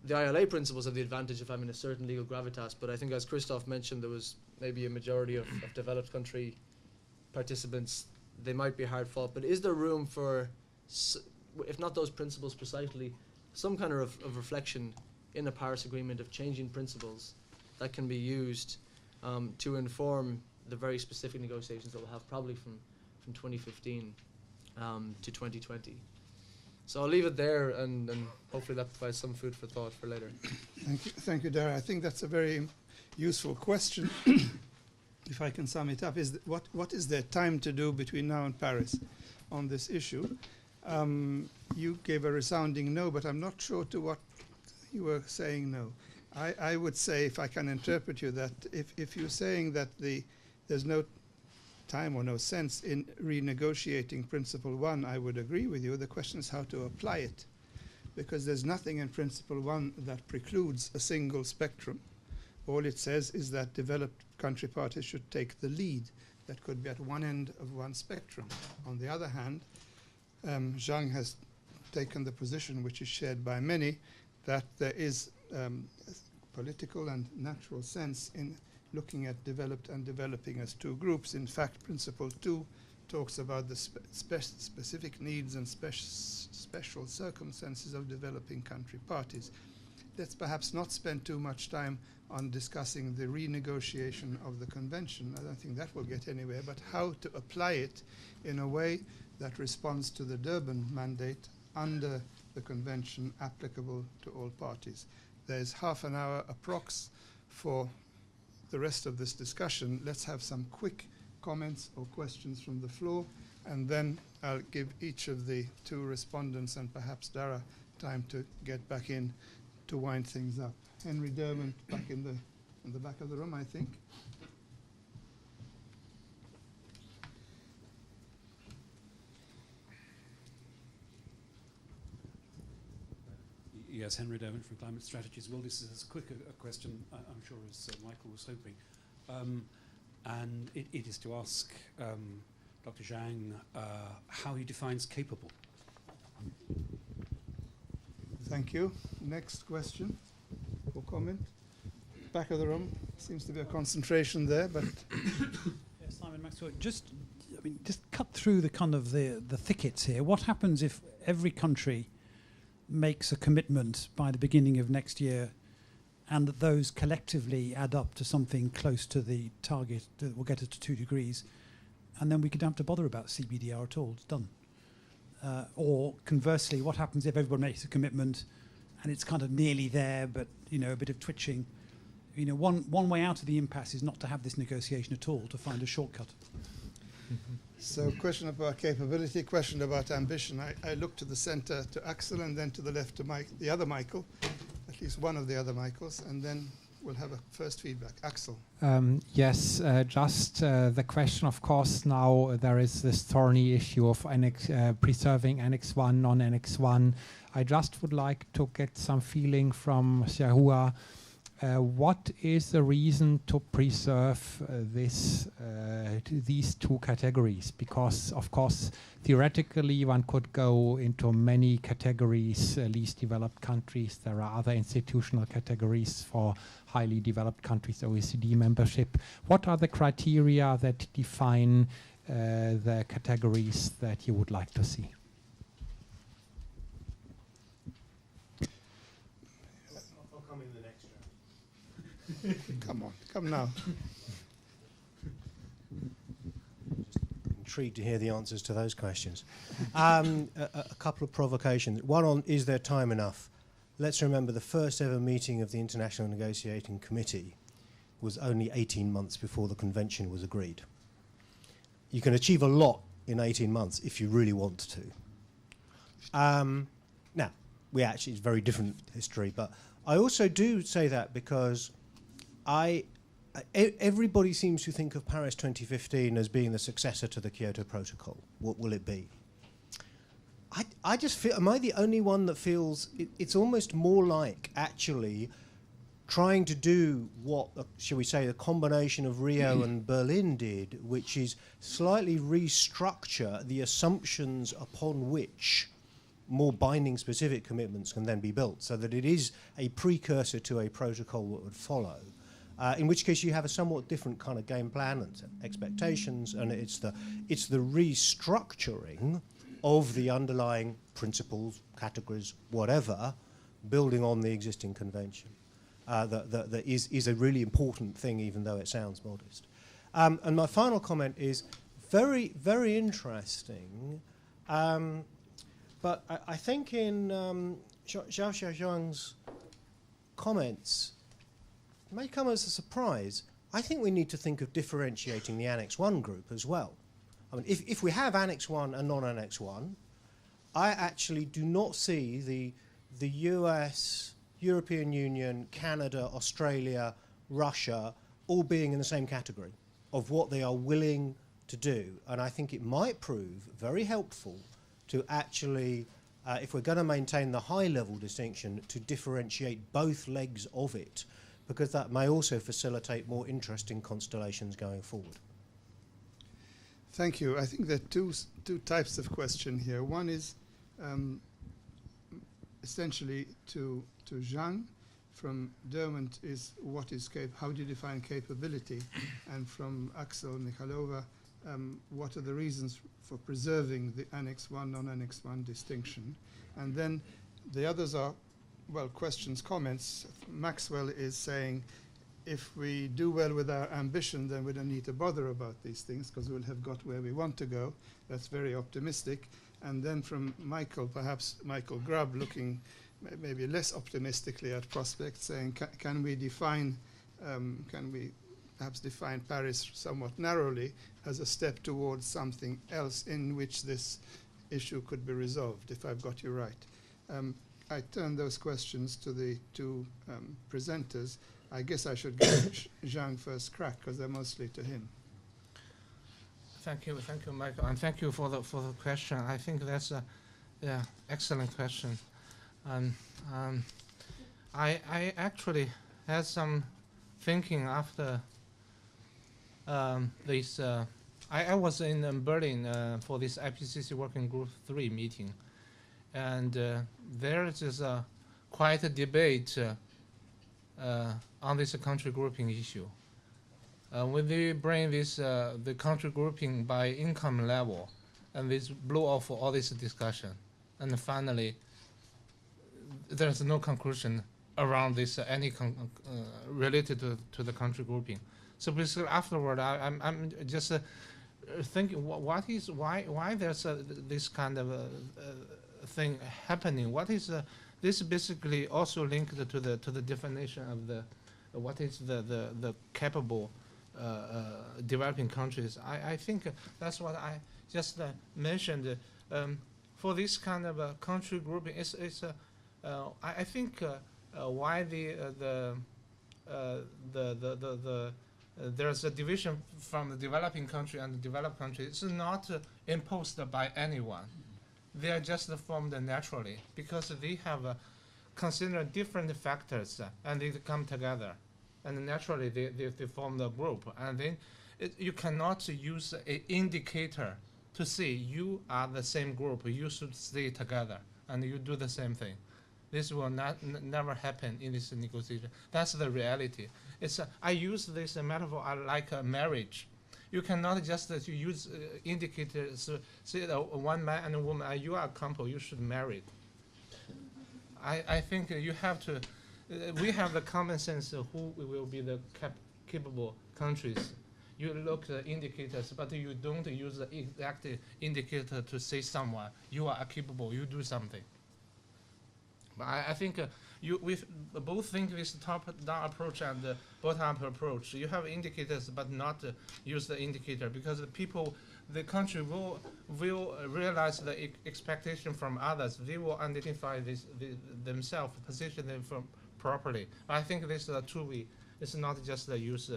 S4: The ILA principles have the advantage of having a certain legal gravitas, but I think, as Christoph mentioned, there was maybe a majority of developed country participants. They might be hard fought, but is there room for, if not those principles precisely, some kind of reflection in the Paris Agreement of changing principles that can be used to inform the very specific negotiations that we'll have probably from 2015 to 2020. So I'll leave it there, and hopefully that provides some food for thought for later.
S1: Thank you, Dara. I think that's a very useful question. If I can sum it up, is what is there time to do between now and Paris on this issue? You gave a resounding no, but I'm not sure to what you were saying no. I would say, if I can interpret you, that if you're saying that there's no time or no sense in renegotiating Principle 1, I would agree with you. The question is how to apply it, because there's nothing in Principle 1 that precludes a single spectrum. All it says is that developed country parties should take the lead. That could be at one end of one spectrum. On the other hand, Zhang has taken the position, which is shared by many, that there is political and natural sense in looking at developed and developing as two groups. In fact, Principle 2 talks about the specific needs and special circumstances of developing country parties. Let's perhaps not spend too much time on discussing the renegotiation of the convention. I don't think that will get anywhere, but how to apply it in a way that responds to the Durban mandate under the convention applicable to all parties. There's half an hour approx for the rest of this discussion. Let's have some quick comments or questions from the floor, and then I'll give each of the two respondents and perhaps Dara time to get back in to wind things up. Henry Dermont back in the back of the room, I think.
S5: Yes, Henry Dermont from Climate Strategies. Well, this is as quick a question, I'm sure, as Michael was hoping. And it is to ask Dr. Zhang how he defines capable.
S1: Thank you. Next question or comment? Back of the room. Seems to be a concentration there, but
S6: Yes, Simon Maxwell. Just cut through the kind of the thickets here. What happens if every country makes a commitment by the beginning of next year, and that those collectively add up to something close to the target that will get us to 2 degrees, and then we don't have to bother about CBDR at all? It's done. Or conversely, what happens if everyone makes a commitment and it's kind of nearly there, but a bit of twitching? One way out of the impasse is not to have this negotiation at all, to find a shortcut.
S1: so question about capability, question about ambition. I look to the center to Axel, and then to the left to the other Michael, at least one of the other Michaels, and then we'll have a first feedback. Axel.
S7: Yes, just the question, of course, now there is this thorny issue of preserving Annex 1, non-Annex 1. I just would like to get some feeling from Xiahua. What is the reason to preserve these two categories? Because, of course, theoretically one could go into many categories, least developed countries. There are other institutional categories for highly developed countries, OECD membership. What are the criteria that define the categories that you would like to see?
S8: I'll come in the next round.
S1: Come now.
S8: Intrigued to hear the answers to those questions. A couple of provocations. One on, is there time enough? Let's remember the first ever meeting of the International Negotiating Committee was only 18 months before the convention was agreed. You can achieve a lot in 18 months if you really want to. Now, it's a very different history, but I also do say that because everybody seems to think of Paris 2015 as being the successor to the Kyoto Protocol. What will it be? I just feel, am I the only one that feels it's almost more like actually trying to do what, shall we say, the combination of Rio and Berlin did, which is slightly restructure the assumptions upon which more binding specific commitments can then be built, so that it is a precursor to a protocol that would follow. In which case you have a somewhat different kind of game plan and expectations, and it's the restructuring of the underlying principles, categories, whatever, building on the existing convention. That is a really important thing, even though it sounds modest. And my final comment is very, very interesting, but I think in Xiao Xiaozhang's comments, it may come as a surprise, I think we need to think of differentiating the Annex 1 group as well. I mean, if we have Annex 1 and non-Annex 1, I actually do not see the US, European Union, Canada, Australia, Russia, all being in the same category of what they are willing to do. And I think it might prove very helpful to actually, if we're going to maintain the high-level distinction, to differentiate both legs of it, because that may also facilitate more interesting constellations going forward.
S1: Thank you. I think there are two types of question here. One is essentially to Zhang. from Derwent is how do you define capability, and from Axel Michalova, what are the reasons for preserving the Annex 1, non-Annex 1 distinction? And then the others are, well, questions, comments. Maxwell is saying, if we do well with our ambition, then we don't need to bother about these things because we'll have got where we want to go. That's very optimistic. And then from Michael, perhaps Michael Grubb, looking maybe less optimistically at prospects, saying, can we perhaps define Paris somewhat narrowly as a step towards something else in which this issue could be resolved, if I've got you right. I turn those questions to the two presenters. I guess I should give Zhang first crack because they're mostly to him.
S3: Thank you, Michael, and thank you for the question. I think that's a excellent question. I actually had some thinking after this. I was in Berlin for this IPCC Working Group 3 meeting, and there is quite a debate on this country grouping issue. When they bring this the country grouping by income level, and this blew off all this discussion, and finally there's no conclusion around this related to the country grouping. So basically, afterward, I'm just thinking, why there's this kind of thing happening? What is this basically also linked to the definition of the what is the capable developing countries. I think that's what I just mentioned. For this kind of country grouping, I think why there's a division from the developing country and the developed country. It's not imposed by anyone. They are just formed naturally because they have considered different factors and they come together. And naturally, they form the group. And then you cannot use an indicator to say you are the same group. You should stay together and you do the same thing. This will never happen in this negotiation. That's the reality. I use this metaphor like a marriage. You cannot just use indicators. Say one man and a woman, you are a couple. You should marry. I think you have to. We have the common sense of who will be the capable countries. You look at the indicators, but you don't use the exact indicator to say someone you are capable. You do something. But I think we both think this top-down approach and bottom-up approach. You have indicators, but not use the indicator because the country will realize the expectation from others. They will identify themselves, position them properly. I think this is a two-way. It's not just use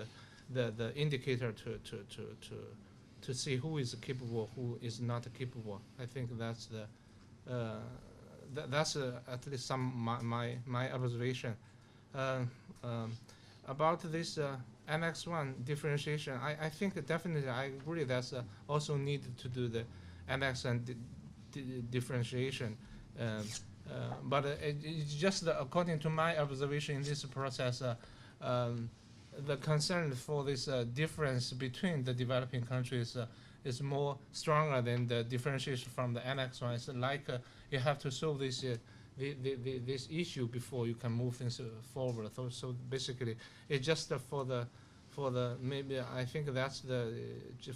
S3: the indicator to see who is capable, who is not capable. I think that's that's at least my observation about this Annex 1 differentiation. I think definitely I agree that's also needed to do the Annex and differentiation. But it's just according to my observation in this process, the concern for this difference between the developing countries is more stronger than the differentiation from the Annex 1. It's like you have to solve this this issue before you can move things forward. So basically, it's just for the maybe I think that's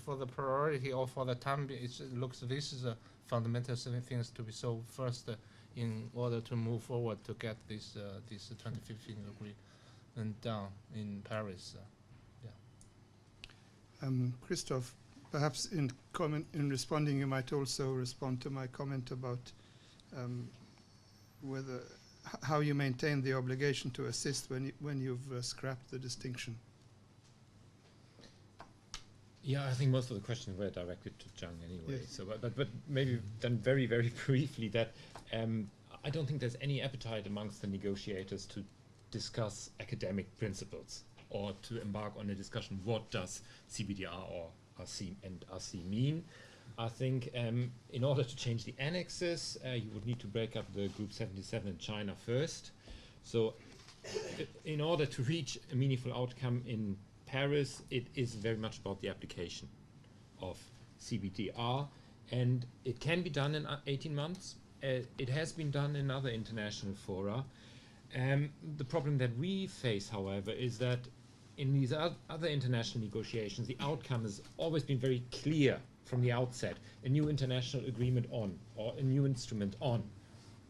S3: for the priority or for the time. It looks this is a fundamental things to be solved first in order to move forward to get this 2015 agreement down in Paris.
S1: Christoph, perhaps in responding, you might also respond to my comment about how you maintain the obligation to assist when you've scrapped the distinction.
S2: Yeah, I think most of the questions were directed to Zhang anyway.
S1: Yes.
S2: So, but maybe then very, very briefly that I don't think there's any appetite amongst the negotiators to discuss academic principles or to embark on a discussion. What does CBDR or RC mean? I think in order to change the annexes, you would need to break up the Group 77 in China first. So in order to reach a meaningful outcome in Paris, it is very much about the application of CBDR, and it can be done in 18 months. It has been done in other international fora. The problem that we face, however, is that in these other international negotiations, the outcome has always been very clear from the outset: a new international agreement on, or a new instrument on.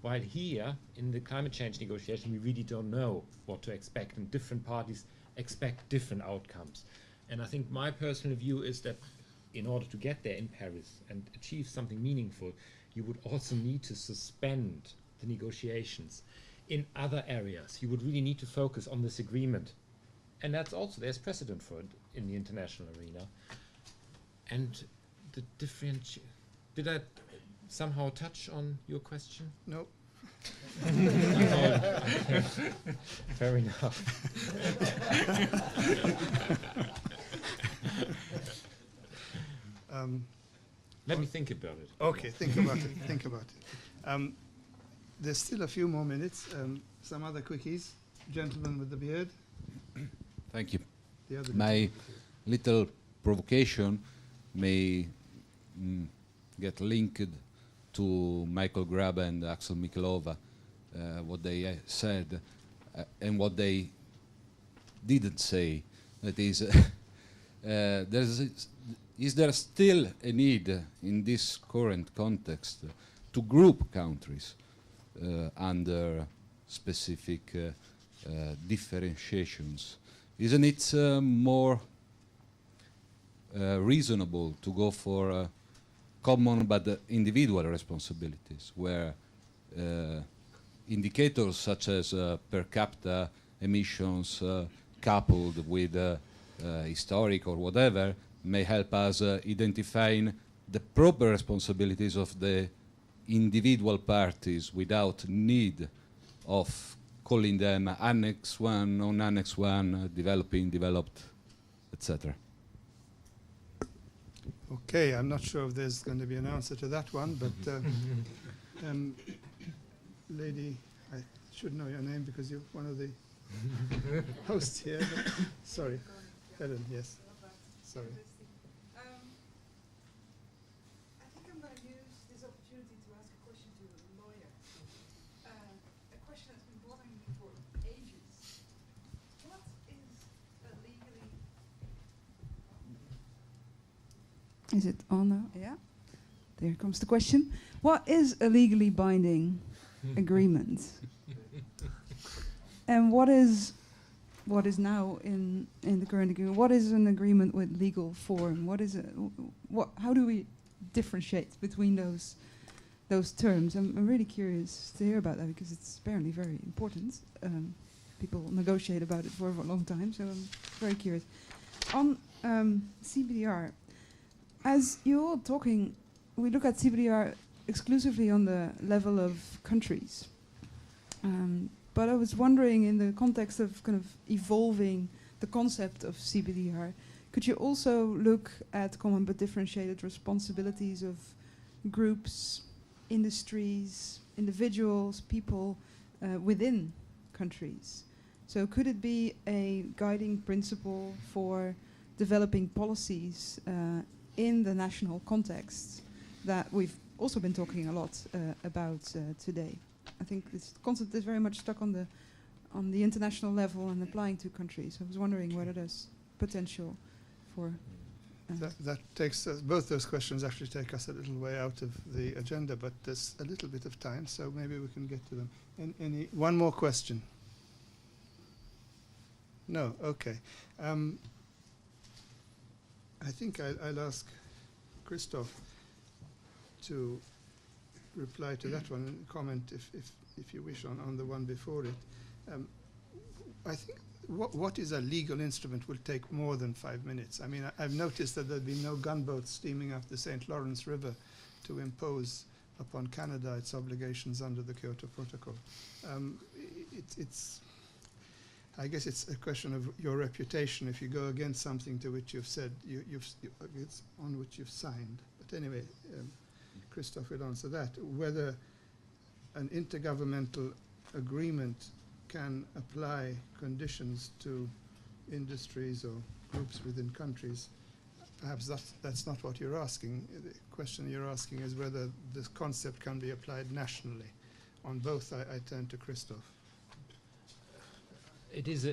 S2: While here, in the climate change negotiation, we really don't know what to expect, and different parties expect different outcomes. And I think my personal view is that in order to get there in Paris and achieve something meaningful, you would also need to suspend the negotiations in other areas. You would really need to focus on this agreement. And that's also, there's precedent for it in the international arena. And the did I somehow touch on your question?
S1: No.
S2: Fair enough. Let me think about it.
S1: Okay, think about it. Think about it. There's still a few more minutes. Some other quickies. Gentleman with the beard.
S9: Thank you.
S1: The other
S9: My little provocation may get linked to Michael Graba and Axel Mikalova, what they said and what they didn't say. That is, is there still a need in this current context to group countries under specific differentiations? Isn't it more reasonable to go for common but individual responsibilities, where indicators such as per capita emissions coupled with historic or whatever may help us identifying the proper responsibilities of the individual parties without need of calling them Annex 1, non-Annex 1, developing, developed, etc.
S1: Okay, I'm not sure if there's going to be an answer to that one, but lady, I should know your name because you're one of the hosts here. Sorry, Helen, yes. Sorry.
S10: I think I'm going to use this opportunity to ask a question to a lawyer. A question that's been bothering me for ages. What is a legally... Is it on now? Yeah. There comes the question. What is a legally binding agreement? And what is now in the current agreement? What is an agreement with legal form? What is how do we differentiate between those terms? I'm really curious to hear about that because it's apparently very important. People negotiate about it for a long time, so I'm very curious. On CBDR, as you're all talking, we look at CBDR exclusively on the level of countries. But I was wondering, in the context of kind of evolving the concept of CBDR, could you also look at common but differentiated responsibilities of groups, industries, individuals, people within countries? So could it be a guiding principle for developing policies in the national context that we've also been talking a lot about today? I think this concept is very much stuck on the international level and applying to countries. I was wondering whether there's potential for...
S1: That takes us, both those questions actually take us a little way out of the agenda, but there's a little bit of time, so maybe we can get to them. One more question? No, okay. I think I'll ask Christoph to reply to that one and comment if you wish on the one before it. I think what is a legal instrument will take more than 5 minutes. I mean, I've noticed that there'll be no gunboats steaming up the St. Lawrence River to impose upon Canada its obligations under the Kyoto Protocol. I guess it's a question of your reputation if you go against something to which you've said it's on which you've signed. But anyway, Christoph will answer that. Whether an intergovernmental agreement can apply conditions to industries or groups within countries. Perhaps that's not what you're asking. The question you're asking is whether this concept can be applied nationally. On both, I turn to Christoph.
S2: It is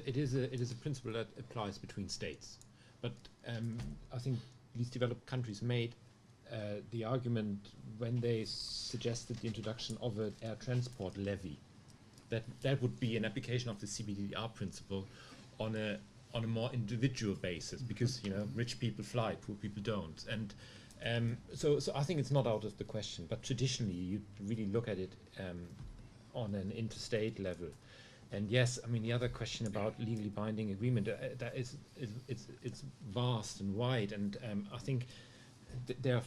S2: a principle that applies between states, but I think least developed countries made the argument when they suggested the introduction of an air transport levy, that would be an application of the CBDR principle on a more individual basis, because rich people fly, poor people don't, and so I think it's not out of the question. But traditionally, you really look at it on an interstate level. And yes, I mean the other question about legally binding agreement, that it's vast and wide, and I think there's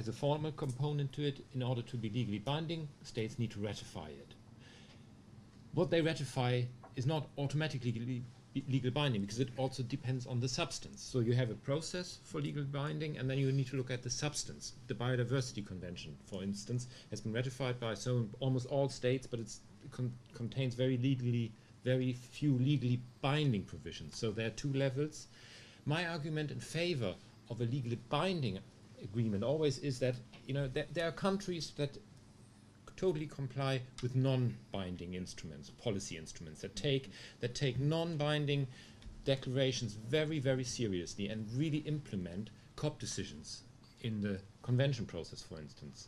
S2: a formal component to it. In order to be legally binding, states need to ratify it. What they ratify is not automatically legal binding, because it also depends on the substance. So you have a process for legal binding, and then you need to look at the substance. The Biodiversity Convention, for instance, has been ratified by almost all states, but it contains very few legally binding provisions. So there are two levels. My argument in favor of a legally binding agreement always is that there are countries that totally comply with non-binding instruments, policy instruments, that take non-binding declarations very, very seriously and really implement COP decisions in the convention process, for instance.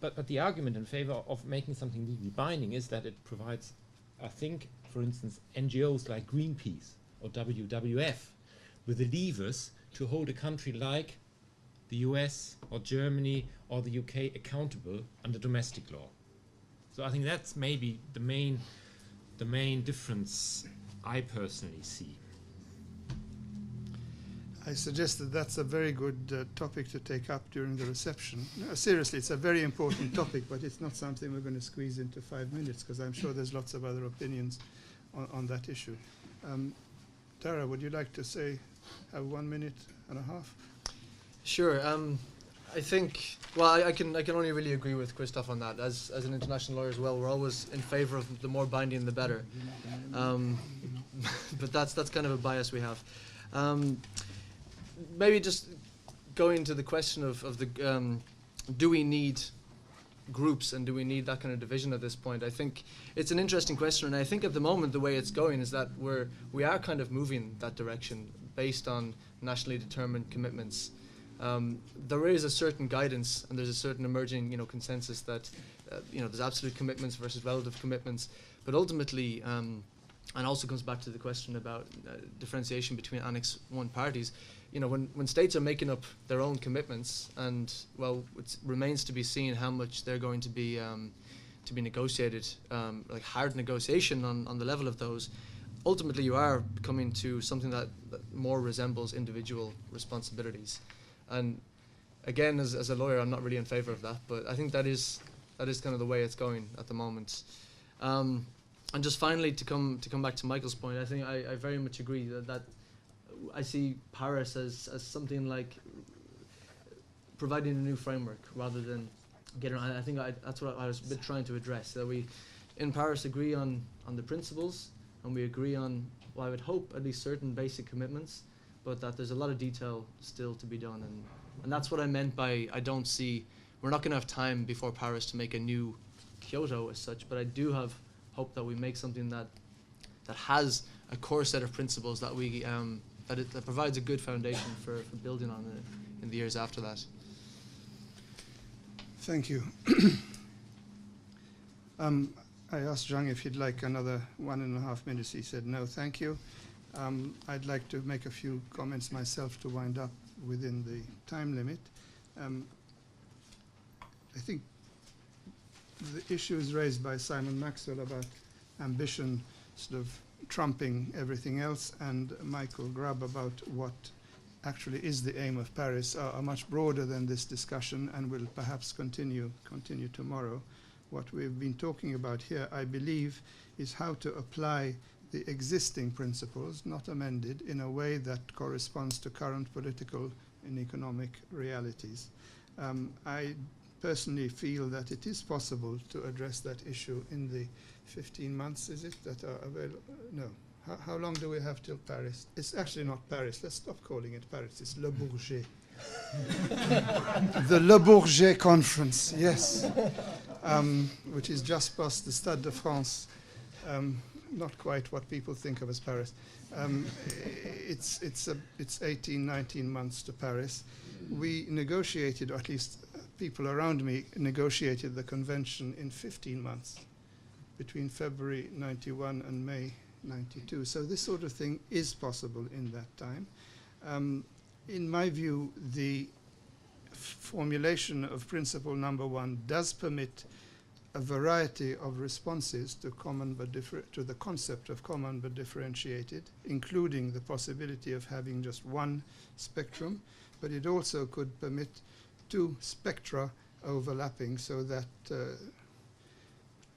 S2: But the argument in favor of making something legally binding is that it provides, I think, for instance, NGOs like Greenpeace or WWF with the levers to hold a country like the US or Germany or the UK accountable under domestic law. So I think that's maybe the main difference I personally see.
S1: I suggest that that's a very good topic to take up during the reception. No, seriously, it's a very important topic, but it's not something we're going to squeeze into 5 minutes, because I'm sure there's lots of other opinions on that issue. Tara, would you like to have 1 minute and a half?
S4: Sure. I think, well, I can only really agree with Christoph on that. As an international lawyer as well, we're always in favor of the more binding, the better. But that's kind of a bias we have. Maybe just going to the question of the do we need groups and do we need that kind of division at this point? I think it's an interesting question, and I think at the moment the way it's going is that we are kind of moving that direction based on nationally determined commitments. There is a certain guidance and there's a certain emerging consensus that there's absolute commitments versus relative commitments, but ultimately and also comes back to the question about differentiation between Annex 1 parties. When states are making up their own commitments, and well, it remains to be seen how much they're going to be negotiated, like hard negotiation on the level of those. Ultimately, you are coming to something that more resembles individual responsibilities. And again, as a lawyer, I'm not really in favor of that, but I think that is kind of the way it's going at the moment. And just finally, to come back to Michael's point, I think I very much agree that I see Paris as something like providing a new framework rather than getting. I think that's what I was a bit trying to address. That we in Paris agree on the principles, and we agree on, well, I would hope, at least certain basic commitments, but that there's a lot of detail still to be done, and that's what I meant by I don't see. We're not going to have time before Paris to make a new Kyoto as such, but I do have hope that we make something that has a core set of principles that we that provides a good foundation for building on in the years after that.
S1: Thank you. I asked Zhang if he'd like another 1.5 minutes. He said no, thank you. I'd like to make a few comments myself to wind up within the time limit. I think the issues raised by Simon Maxwell about ambition sort of trumping everything else, and Michael Grubb about what actually is the aim of Paris are much broader than this discussion, and will perhaps continue tomorrow. What we've been talking about here, I believe, is how to apply the existing principles, not amended, in a way that corresponds to current political and economic realities. I personally feel that it is possible to address that issue in the 15 months, is it, that are available? No. How long do we have till Paris? It's actually not Paris. Let's stop calling it Paris. It's Le Bourget. The Le Bourget Conference, yes, which is just past the Stade de France. Not quite what people think of as Paris. It's 18, 19 months to Paris. We negotiated, or at least people around me negotiated the convention in 15 months, between February 91 and May 92. So this sort of thing is possible in that time. In my view, the formulation of principle number 1 does permit a variety of responses to the concept of common but differentiated, including the possibility of having just one spectrum, but it also could permit 2 spectra overlapping, so that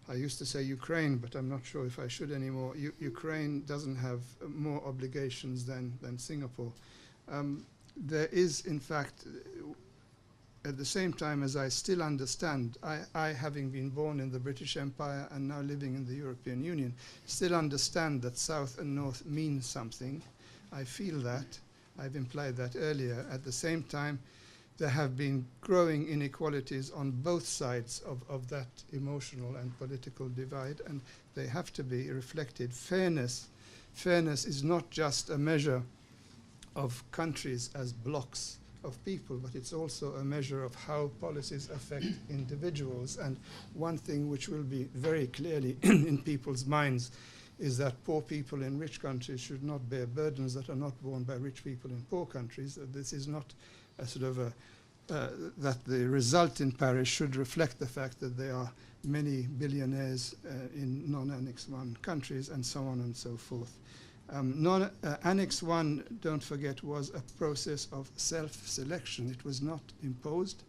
S1: I used to say Ukraine, but I'm not sure if I should anymore. Ukraine doesn't have more obligations than Singapore. There is, in fact, at the same time as I still understand, I having been born in the British Empire and now living in the European Union, still understand that South and North mean something. I feel that. I've implied that earlier. At the same time, there have been growing inequalities on both sides of that emotional and political divide, and they have to be reflected. Fairness is not just a measure of countries as blocks of people, but it's also a measure of how policies affect individuals. And one thing which will be very clearly in people's minds is that poor people in rich countries should not bear burdens that are not borne by rich people in poor countries. This is not a sort of that the result in Paris should reflect the fact that there are many billionaires in non-Annex 1 countries, and so on and so forth. Annex 1, don't forget, was a process of self-selection. It was not imposed.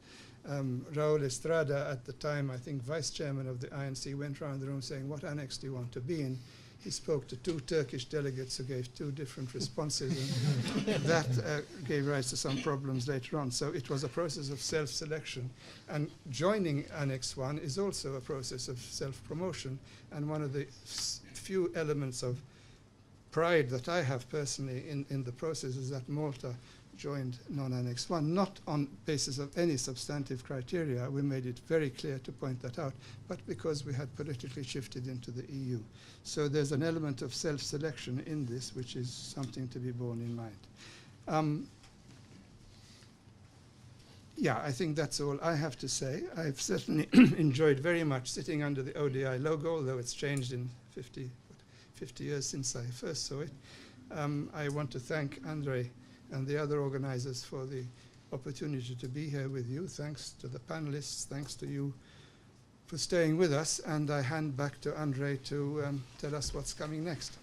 S1: Raúl Estrada, at the time, I think, vice chairman of the INC, went around the room saying, "What annex do you want to be in?" He spoke to 2 Turkish delegates who gave 2 different responses, and that gave rise to some problems later on. So it was a process of self-selection. And joining Annex 1 is also a process of self-promotion. And one of the few elements of pride that I have personally in the process is that Malta joined non-Annex 1, not on basis of any substantive criteria. We made it very clear to point that out, but because we had politically shifted into the EU. So there's an element of self-selection in this, which is something to be borne in mind. Yeah, I think that's all I have to say. I've certainly enjoyed very much sitting under the ODI logo, although it's changed in 50 years since I first saw it. I want to thank Andre and the other organizers for the opportunity to be here with you. Thanks to the panelists, thanks to you for staying with us, and I hand back to Andre to tell us what's coming next.